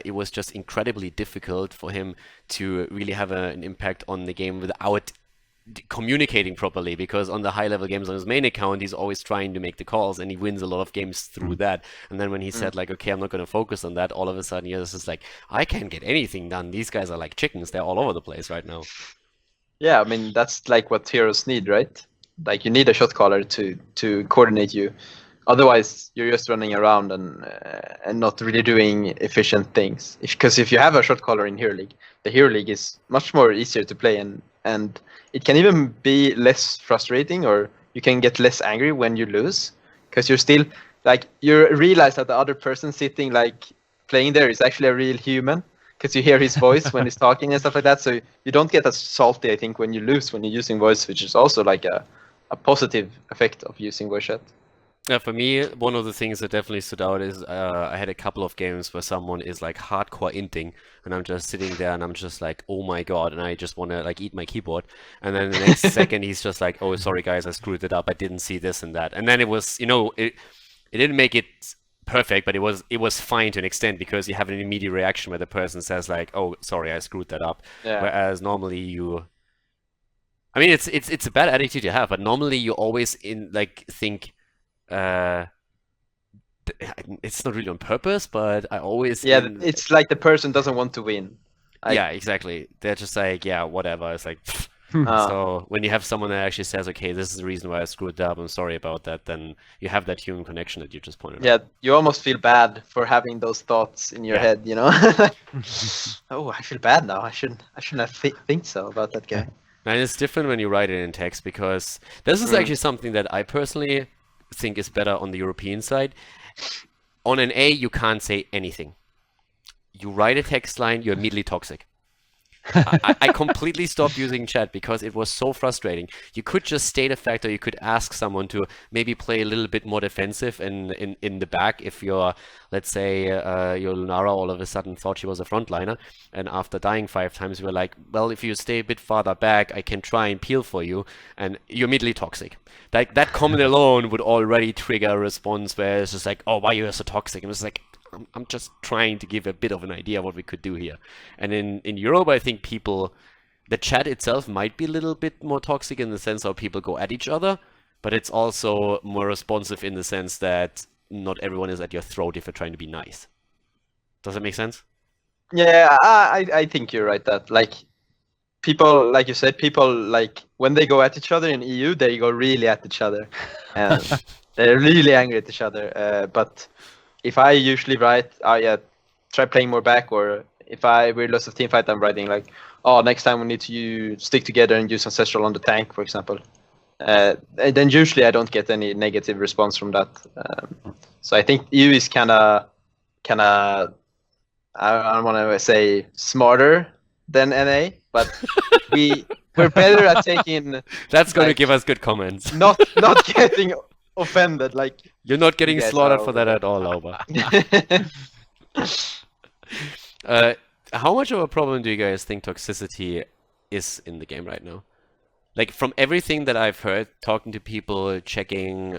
it was just incredibly difficult for him to really have an impact on the game without communicating properly, because on the high level games on his main account he's always trying to make the calls and he wins a lot of games through that, and then when he said like, okay, I'm not going to focus on that, all of a sudden this is like, I can't get anything done, these guys are like chickens, they're all over the place right now. Yeah, I mean, that's like what heroes need, right? Like, you need a shot caller to coordinate you. Otherwise, you're just running around and not really doing efficient things. Because if you have a shot caller in Hero League, the Hero League is much more easier to play, and it can even be less frustrating, or you can get less angry when you lose, because you're still like, you realize that the other person sitting like playing there is actually a real human, because you hear his voice when he's talking and stuff like that. So you don't get as salty, I think, when you lose when you're using voice, which is also like a positive effect of using voice chat. Yeah, for me, one of the things that definitely stood out is I had a couple of games where someone is like hardcore inting, and I'm just sitting there and I'm just like, oh my god, and I just want to like eat my keyboard, and then the next second he's just like, oh, sorry guys, I screwed it up, I didn't see this and that, and then it was, it didn't make it perfect, but it was fine to an extent, because you have an immediate reaction where the person says like, oh, sorry, I screwed that up, whereas normally I mean, it's a bad attitude to have, but normally you always think. It's not really on purpose, but I always it's like the person doesn't want to win. Yeah, exactly. They're just like, yeah, whatever. It's like, so when you have someone that actually says, okay, this is the reason why I screwed up, I'm sorry about that, then you have that human connection that you just pointed out. Yeah, you almost feel bad for having those thoughts in your head, you know? Oh, I feel bad now. I shouldn't have think so about that guy. And it's different when you write it in text, because this is actually something that I personally think is better on the European side. On an A, you can't say anything. You write a text line, you're immediately toxic. I completely stopped using chat because it was so frustrating. You could just state a fact, or you could ask someone to maybe play a little bit more defensive in the back. If you're, let's say, your Lunara all of a sudden thought she was a frontliner, and after dying 5 times, you were like, well, if you stay a bit farther back, I can try and peel for you, and you're immediately toxic. Like, that comment alone would already trigger a response where it's just like, oh, why you're so toxic? And it's like, I'm just trying to give a bit of an idea of what we could do here. And in Europe, I think the chat itself might be a little bit more toxic in the sense of people go at each other, but it's also more responsive in the sense that not everyone is at your throat if you're trying to be nice. Does that make sense? Yeah, I think you're right that, like, people, like you said, people, like, when they go at each other in EU, they go really at each other. And they're really angry at each other. But if I usually write, try playing more back, or if we lose a team fight, I'm writing like, oh, next time we need to stick together and use Ancestral on the tank, for example. And then usually I don't get any negative response from that. So I think EU is kind of, I don't want to say smarter than NA, but we're better at taking. That's going to give us good comments. Not getting offended, like. You're not getting slaughtered for that at all, Lauber. How much of a problem do you guys think toxicity is in the game right now? Like from everything that I've heard, talking to people, checking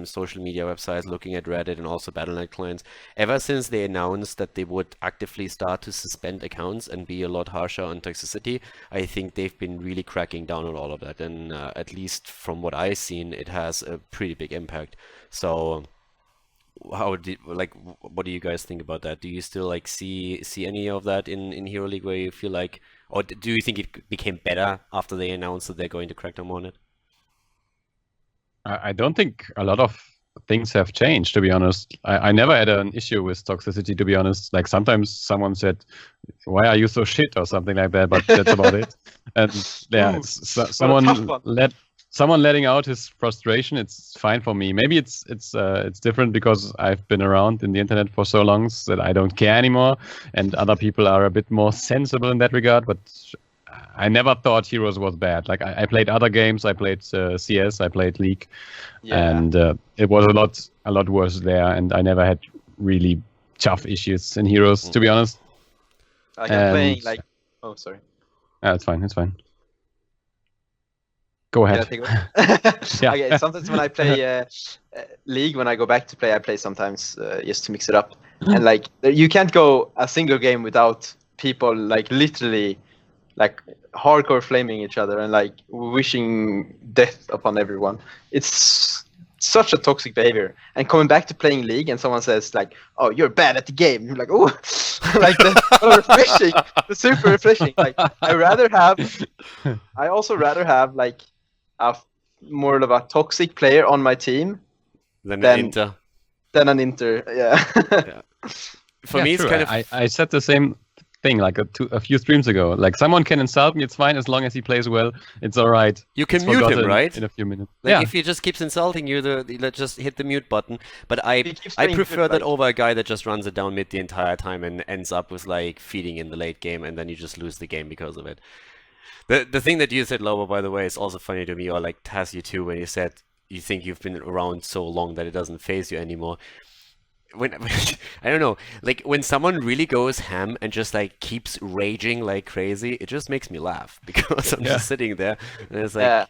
social media websites, looking at Reddit and also Battle.net clients, ever since they announced that they would actively start to suspend accounts and be a lot harsher on toxicity, I think they've been really cracking down on all of that. And at least from what I've seen, it has a pretty big impact. So what do you guys think about that? Do you still like see any of that in Hero League where you feel like, or do you think it became better after they announced that they're going to crack down on it? I don't think a lot of things have changed, to be honest. I never had an issue with toxicity, to be honest. Like sometimes someone said, "Why are you so shit?" or something like that, but that's about it. And yeah, someone letting out his frustration. It's fine for me. Maybe it's different because I've been around in the internet for so long that I don't care anymore, and other people are a bit more sensible in that regard. But I never thought Heroes was bad. Like I played other games. I played CS. I played League, and it was a lot worse there. And I never had really tough issues in Heroes, to be honest. Like I'm playing like. Oh, sorry. Yeah, it's fine. It's fine. Go ahead. Yeah. Okay, sometimes when I play League, when I go back to play, I play sometimes just to mix it up. And like you can't go a single game without people like literally like hardcore flaming each other and like wishing death upon everyone. It's such a toxic behavior. And coming back to playing League and someone says like, "Oh, you're bad at the game." You're like, "Oh," like that's so refreshing. It's super refreshing. Like I also rather have like more of a toxic player on my team than an Inter. Yeah. For me, true. it's kind of. I said the same thing like a few streams ago. Like someone can insult me, it's fine as long as he plays well. It's all right. You can mute him, right? In a few minutes. Like if he just keeps insulting you, let's just hit the mute button. But I prefer that over a guy that just runs it down mid the entire time and ends up with like feeding in the late game, and then you just lose the game because of it. The thing that you said, Lauber, by the way, is also funny to me, or like Taz, you too, when you said you think you've been around so long that it doesn't phase you anymore. When I don't know, like when someone really goes ham and just like keeps raging like crazy, it just makes me laugh because I'm just sitting there and it's like,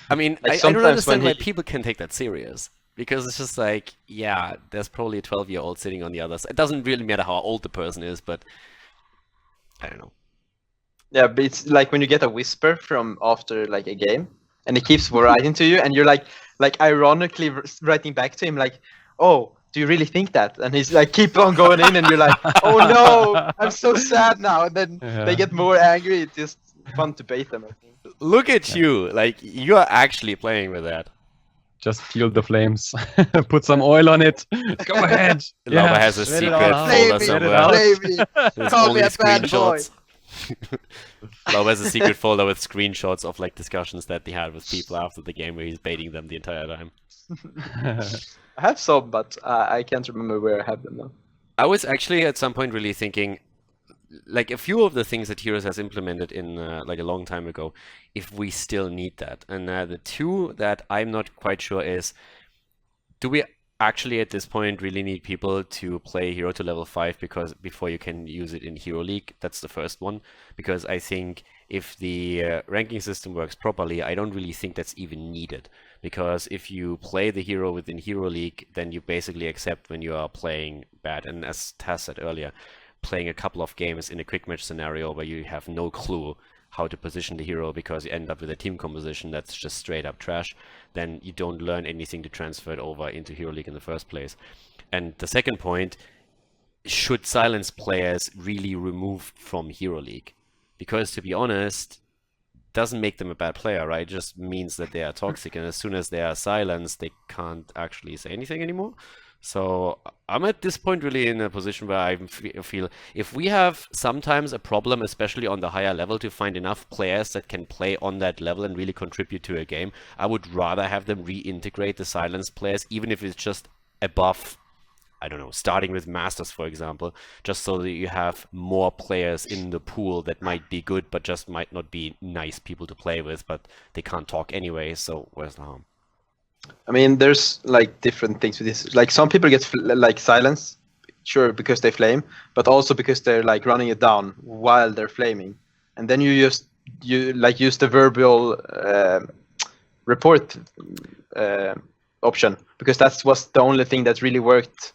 I mean, like I don't understand why people can take that serious. Because it's just like, yeah, there's probably a 12-year-old sitting on the other side. It doesn't really matter how old the person is, but I don't know. Yeah, but it's like when you get a whisper from after like a game, and he keeps writing to you, and you're like ironically writing back to him like, "Oh, do you really think that?" And he's like, keep on going in, and you're like, "Oh no, I'm so sad now." And then they get more angry. It's just fun to bait them, I think. Look at you, like you are actually playing with that. Just fuel the flames. Put some oil on it. Go ahead. Lauber has a secret folder somewhere. Call me a bad boy. Lauber has a secret folder with screenshots of like discussions that he had with people after the game where he's baiting them the entire time. I have some, but I can't remember where I have them now. I was actually at some point really thinking, like a few of the things that Heroes has implemented in like a long time ago, if we still need that. And the two that I'm not quite sure is, do we actually at this point really need people to play Hero to level 5 before you can use it in Hero League? That's the first one, because I think if the ranking system works properly, I don't really think that's even needed. Because if you play the hero within Hero League, then you basically accept when you are playing bad. And as Taz said earlier, playing a couple of games in a quick match scenario where you have no clue how to position the hero because you end up with a team composition that's just straight up trash, then you don't learn anything to transfer it over into Hero League in the first place. And the second point, should silence players really removed from Hero League? Because to be honest, doesn't make them a bad player, right? It just means that they are toxic, and as soon as they are silenced, they can't actually say anything anymore. So I'm at this point really in a position where I feel if we have sometimes a problem, especially on the higher level, to find enough players that can play on that level and really contribute to a game, I would rather have them reintegrate the silenced players, even if it's just above, I don't know, starting with Masters, for example, just so that you have more players in the pool that might be good, but just might not be nice people to play with, but they can't talk anyway, so where's the harm? I mean, there's like different things with this. Like some people get like silenced, sure, because they flame, but also because they're like running it down while they're flaming, and then you just you like use the verbal report option, because that was the only thing that really worked.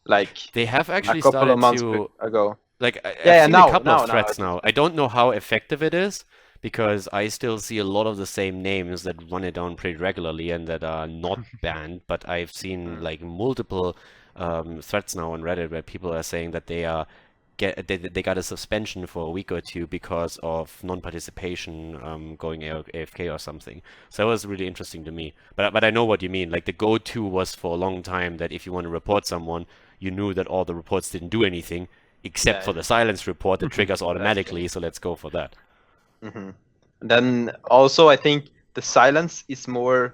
Like They have actually a couple started of months to ago. like I've Yeah, seen now, a couple now, of now. threats now. I don't know how effective it is because I still see a lot of the same names that run it down pretty regularly and that are not banned. But I've seen like multiple threats now on Reddit where people are saying that they got a suspension for a week or two because of non-participation, going AFK or something. So that was really interesting to me. But I know what you mean. Like the go-to was for a long time that if you want to report someone, you knew that all the reports didn't do anything except for the silence report that triggers automatically. So let's go for that. And then also, I think the silence is more.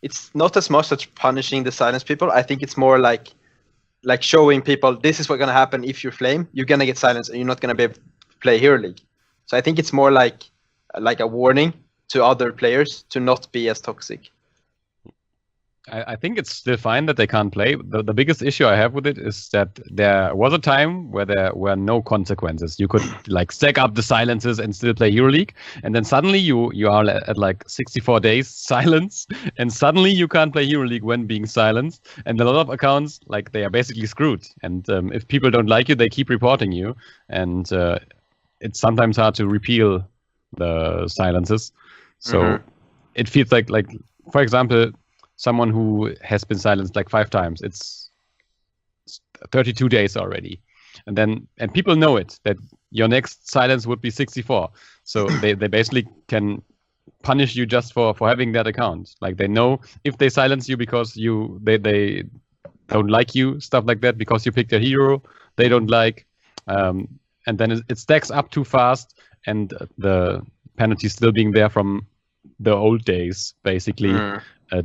It's not as much as punishing the silence people. I think it's more like showing people this is what's gonna happen if you flame. You're gonna get silenced and you're not gonna be able to play Hero League. So I think it's more like a warning to other players to not be as toxic. I think it's still fine that they can't play. The biggest issue I have with it is that there was a time where there were no consequences. You could like stack up the silences and still play EuroLeague, and then suddenly you are at like 64 days silence, and suddenly you can't play EuroLeague when being silenced. And a lot of accounts, like, they are basically screwed. And if people don't like you, they keep reporting you, and it's sometimes hard to repeal the silences. So it feels like for example, someone who has been silenced like 5 times, it's 32 days already. And people know it, that your next silence would be 64. So they basically can punish you just for having that account. Like, they know if they silence you because they don't like you, stuff like that, because you picked a hero they don't like, and then it stacks up too fast, and the penalty still being there from the old days, basically.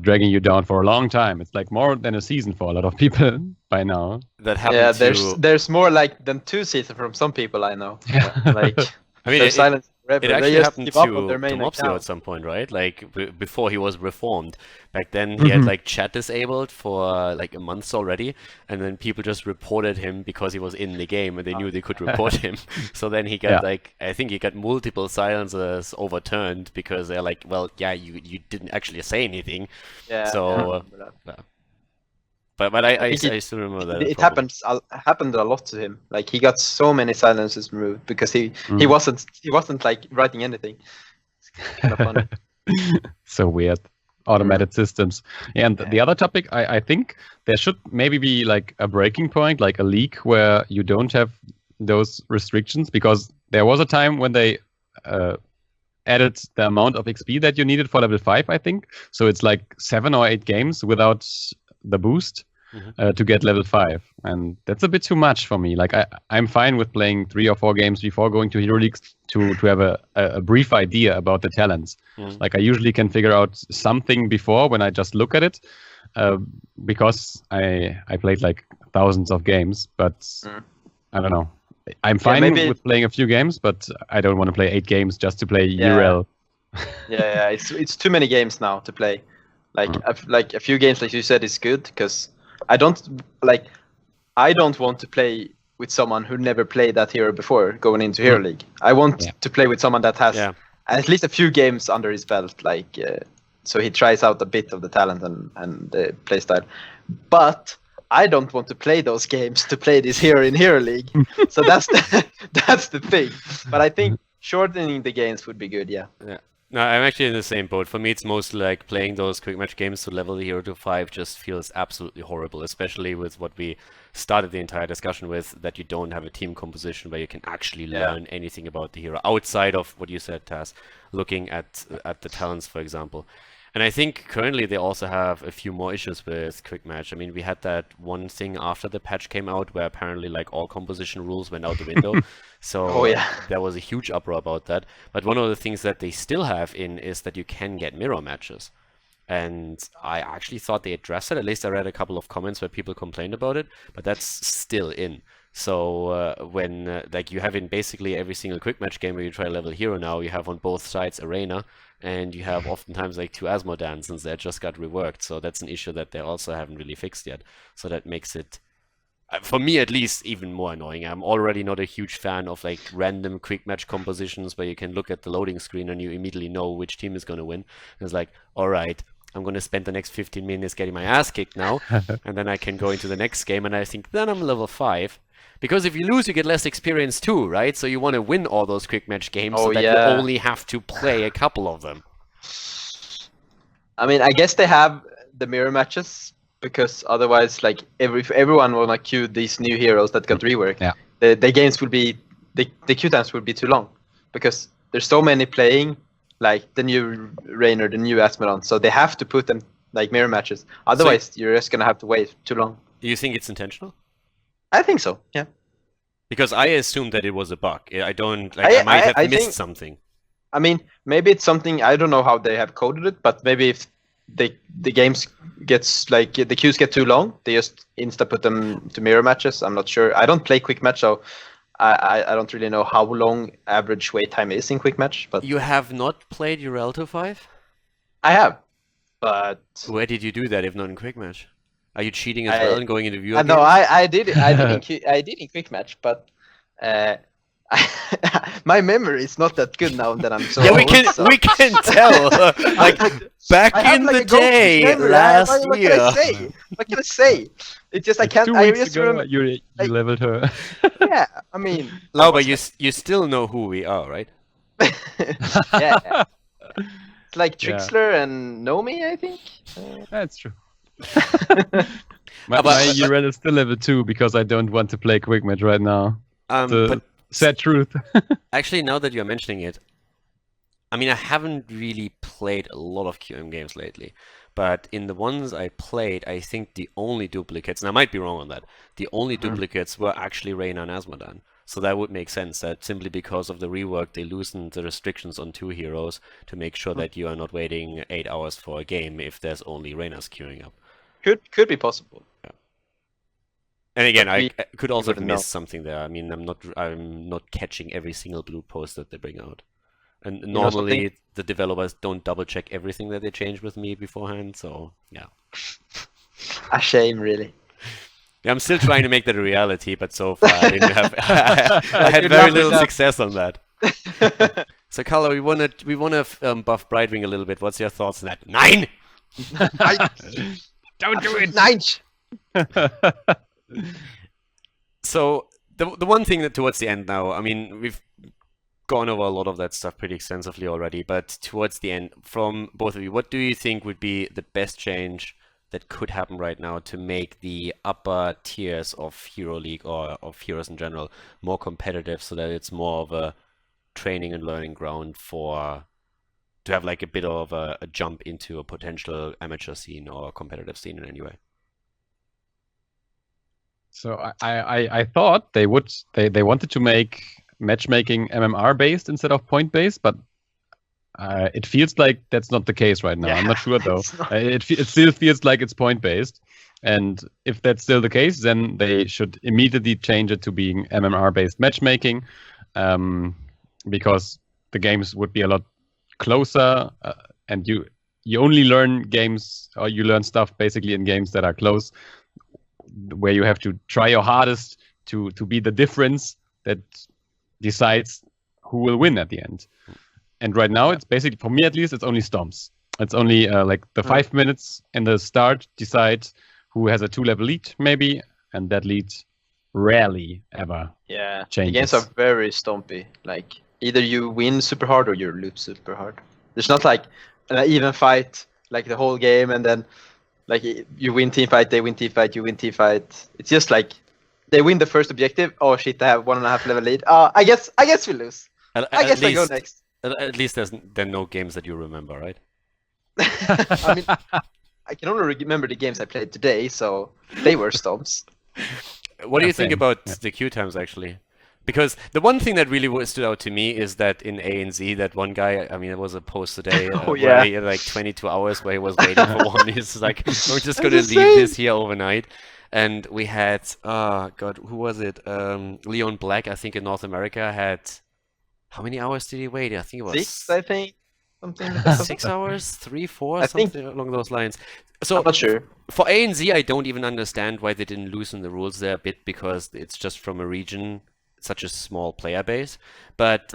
Dragging you down for a long time. It's like more than a season for a lot of people by now. That happened there's more like than 2 seasons from some people I know. Like, I mean, they're silent forever. it actually They just happened give up on their to main Mopsio account. at some point, right? Like before he was reformed. Back then he had like chat disabled for like a month already, and then people just reported him because he was in the game and they knew they could report him. So then he got I think he got multiple silences overturned because they're like, well, yeah, you didn't actually say anything. Yeah. So but I still remember that. It happened a lot to him. Like, he got so many silences removed because he wasn't like writing anything. It's kind of funny. So weird. Automated systems. And the other topic, I think there should maybe be like a breaking point, like a league where you don't have those restrictions, because there was a time when they added the amount of XP that you needed for level 5, I think. So it's like 7 or 8 games without the boost to get level 5. And that's a bit too much for me. Like, I'm fine with playing 3 or 4 games before going to Hero Leagues to have a brief idea about the talents. Like, I usually can figure out something before when I just look at it, because I played like thousands of games, but I don't know. I'm fine with playing a few games, but I don't want to play 8 games just to play URL. It's too many games now to play. Like a few games, like you said, is good, because I don't want to play with someone who never played that hero before going into Hero League. I want to play with someone that has at least a few games under his belt, like so he tries out a bit of the talent and the play style. But I don't want to play those games to play this hero in Hero League. So that's the thing. But I think shortening the games would be good. Yeah. No, I'm actually in the same boat. For me, it's mostly like playing those quick match games to level the hero to 5 just feels absolutely horrible, especially with what we started the entire discussion with, that you don't have a team composition where you can actually learn anything about the hero outside of what you said, Taz, looking at the talents, for example. And I think currently they also have a few more issues with quick match. I mean, we had that one thing after the patch came out where apparently like all composition rules went out the window. So there was a huge uproar about that. But one of the things that they still have in is that you can get mirror matches. And I actually thought they addressed it. At least I read a couple of comments where people complained about it, but that's still in. So when like you have in basically every single quick match game where you try to level hero now, you have on both sides Arena, and you have oftentimes like 2 Asmodans, since that just got reworked. So that's an issue that they also haven't really fixed yet. So that makes it for me at least, even more annoying. I'm already not a huge fan of like random quick match compositions where you can look at the loading screen and you immediately know which team is going to win. It's like, all right, I'm going to spend the next 15 minutes getting my ass kicked now, and then I can go into the next game, and I think then I'm level 5. Because if you lose, you get less experience too, right? So you want to win all those quick match games so that you only have to play a couple of them. I mean, I guess they have the mirror matches because otherwise, like, if everyone wanna queue these new heroes that got reworked, the games will be the queue times will be too long because there's so many playing, like the new Reigner, the new Asmodon, so they have to put them like mirror matches. Otherwise, you're just gonna have to wait too long. You think it's intentional? I think so. Yeah. Because I assumed that it was a bug. I don't like. I might have missed something. I mean, maybe it's something, I don't know how they have coded it, but maybe if the games gets like the queues get too long, they just insta put them to mirror matches. I'm not sure. I don't play quick match, so I don't really know how long average wait time is in quick match. But you have not played Uralto 5? I have, but where did you do that if not in quick match? Are you cheating as well and going into viewer? No, I did in quick match, but my memory is not that good now that I'm so yeah, old, we can tell. Like back in the day, last year. What can I say? It's just I can't. 2 I weeks just ago, remember. you leveled her. Yeah, I mean. Lauber, you still know who we are, right? Yeah. It's like Trixler and Nomi, I think. That's true. my URL is still level 2 because I don't want to play quick match right now. But sad truth. Actually, now that you're mentioning it, I mean, I haven't really played a lot of QM games lately, but in the ones I played, I think the only duplicates, and I might be wrong on that, the only duplicates were actually Reigner and Asmodon. So that would make sense, that simply because of the rework, they loosened the restrictions on 2 heroes to make sure that you are not waiting 8 hours for a game if there's only Reigners queuing up. Could be possible. Yeah. And again, I could also have missed something there. I mean, I'm not catching every single blue post that they bring out. And normally the developers don't double check everything that they change with me beforehand, so yeah. A shame, really. Yeah, I'm still trying to make that a reality, but so far I didn't have I had very little success on that. So Carlo, we wanna buff Brightwing a little bit. What's your thoughts on that? 9! Don't do it! 9! So the one thing that towards the end now, I mean, we've gone over a lot of that stuff pretty extensively already, but towards the end, from both of you, what do you think would be the best change that could happen right now to make the upper tiers of Hero League or of Heroes in general more competitive, so that it's more of a training and learning ground to have like a bit of a jump into a potential amateur scene or competitive scene in any way? So I thought they wanted to make matchmaking MMR based instead of point based, but it feels like that's not the case right now. Yeah, I'm not sure though. It still feels like it's point based, and if that's still the case, then they should immediately change it to being MMR based matchmaking, because the games would be a lot closer, and you only learn games, or you learn stuff basically in games that are close, where you have to try your hardest to be the difference that decides who will win at the end. And right now, it's basically, for me at least, it's only stomps. It's only like the 5 minutes in the start decides who has a 2-level lead, maybe, and that lead rarely ever changes. The games are very stompy. Like, either you win super hard or you lose super hard. There's not like an even fight, like the whole game, and then like you win team fight, they win team fight, you win team fight. It's just like they win the first objective. Oh shit, I have 1.5 level lead. I guess we lose. I guess I go next. At least there's no games that you remember, right? I mean, I can only remember the games I played today, so they were stomps. What do you think about the queue times, actually? Because the one thing that really stood out to me is that in ANZ, that one guy, I mean, there was a post today where he had like 22 hours where he was waiting for one. He's like, we're just going to leave this here overnight. And we had, who was it? Leon Black, I think in North America, had, how many hours did he wait? I think it was 6, I think. something like that. 6 hours, 3, 4, I think- something along those lines. So I'm not sure. for A and Z, I don't even understand why they didn't loosen the rules there a bit, because it's just from a region, such a small player base. But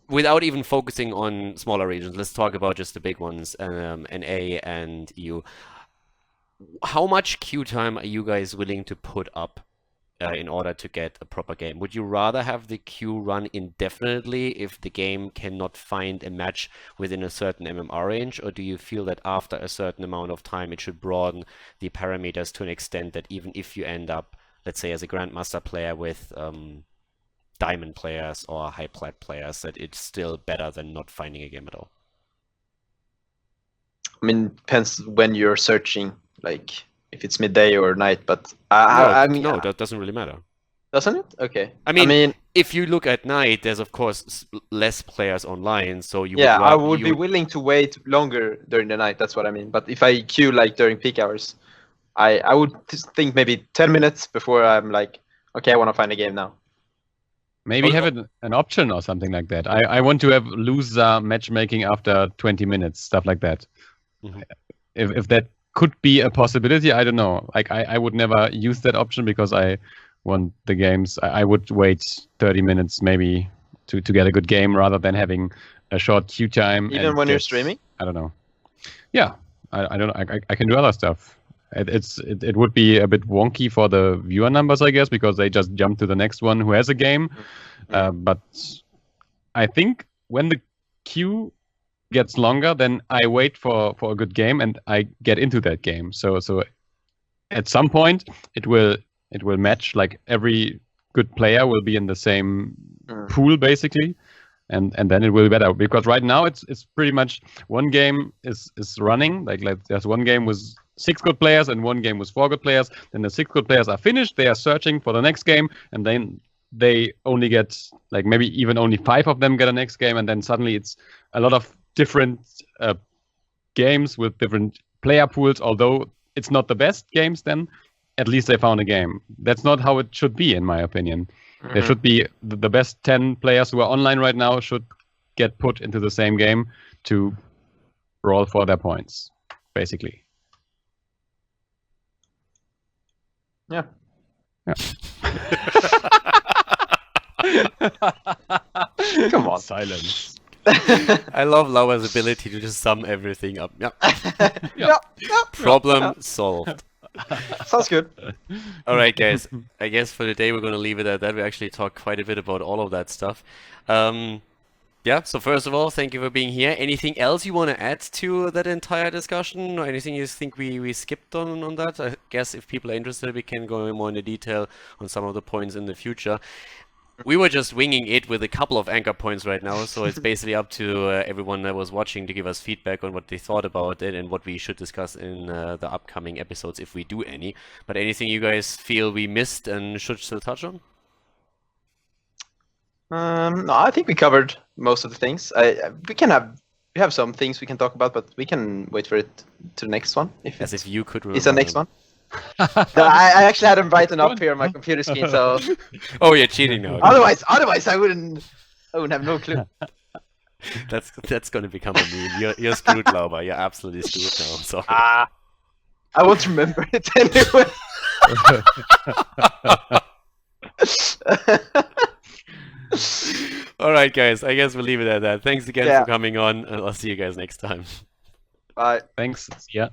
without even focusing on smaller regions, let's talk about just the big ones, NA and EU. How much queue time are you guys willing to put up in order to get a proper game? Would you rather have the queue run indefinitely if the game cannot find a match within a certain MMR range, or do you feel that after a certain amount of time it should broaden the parameters to an extent that even if you end up, let's say, as a Grandmaster player with Diamond players or High Plat players, that it's still better than not finding a game at all? I mean, depends when you're searching, like if it's midday or night. But I mean, no, that doesn't really matter. doesn't it? Okay. I mean, if you look at night, there's of course less players online, so you yeah, would I rather, would be willing to wait longer during the night. That's what I mean. But if I queue like during peak hours, I would think maybe 10 minutes before I'm like, okay, I want to find a game now. Maybe have an option or something like that. I want to have loser matchmaking after 20 minutes, stuff like that. If that could be a possibility, I don't know. Like I would never use that option because I want the games. I would wait 30 minutes maybe to get a good game rather than having a short queue time. Even when you're streaming? I don't know. Yeah, I don't know. I can do other stuff. It would be a bit wonky for the viewer numbers, I guess, because they just jump to the next one who has a game. But I think when the queue gets longer, then I wait for a good game and I get into that game. So at some point it will match. Like every good player will be in the same pool basically. And then it will be better, because right now it's pretty much one game is running. Like there's one game with 6 good players and one game with 4 good players. Then the 6 good players are finished. They are searching for the next game, and then they only get like maybe even only 5 of them get a next game, and then suddenly it's a lot of different games with different player pools. Although it's not the best games, then at least they found a game. That's not how it should be, in my opinion. There should be the best 10 players who are online right now should get put into the same game to roll for their points, basically. Yeah. Come on. Silence. I love Lauber's ability to just sum everything up. Yeah. Problem solved. Sounds good. All right, guys. I guess for today we're going to leave it at that. We actually talked quite a bit about all of that stuff. Yeah, so first of all, thank you for being here. Anything else you want to add to that entire discussion, or anything you think we skipped on that? I guess if people are interested, we can go more into detail on some of the points in the future. We were just winging it with a couple of anchor points right now, so it's basically up to everyone that was watching to give us feedback on what they thought about it and what we should discuss in the upcoming episodes, if we do any. But anything you guys feel we missed and should still touch on? No, I think we covered most of the things. We have some things we can talk about, but we can wait for it to the next one. As if you could remember. Is the next one? No, I actually had them writing up here on my computer screen, so. Oh, you're cheating now. Otherwise, I wouldn't have no clue. That's going to become a meme. You're screwed, Lauber. You're absolutely screwed now. Sorry. I won't remember it anyway. All right, guys. I guess we'll leave it at that. Thanks again for coming on, and I'll see you guys next time. Bye. Thanks. Yeah.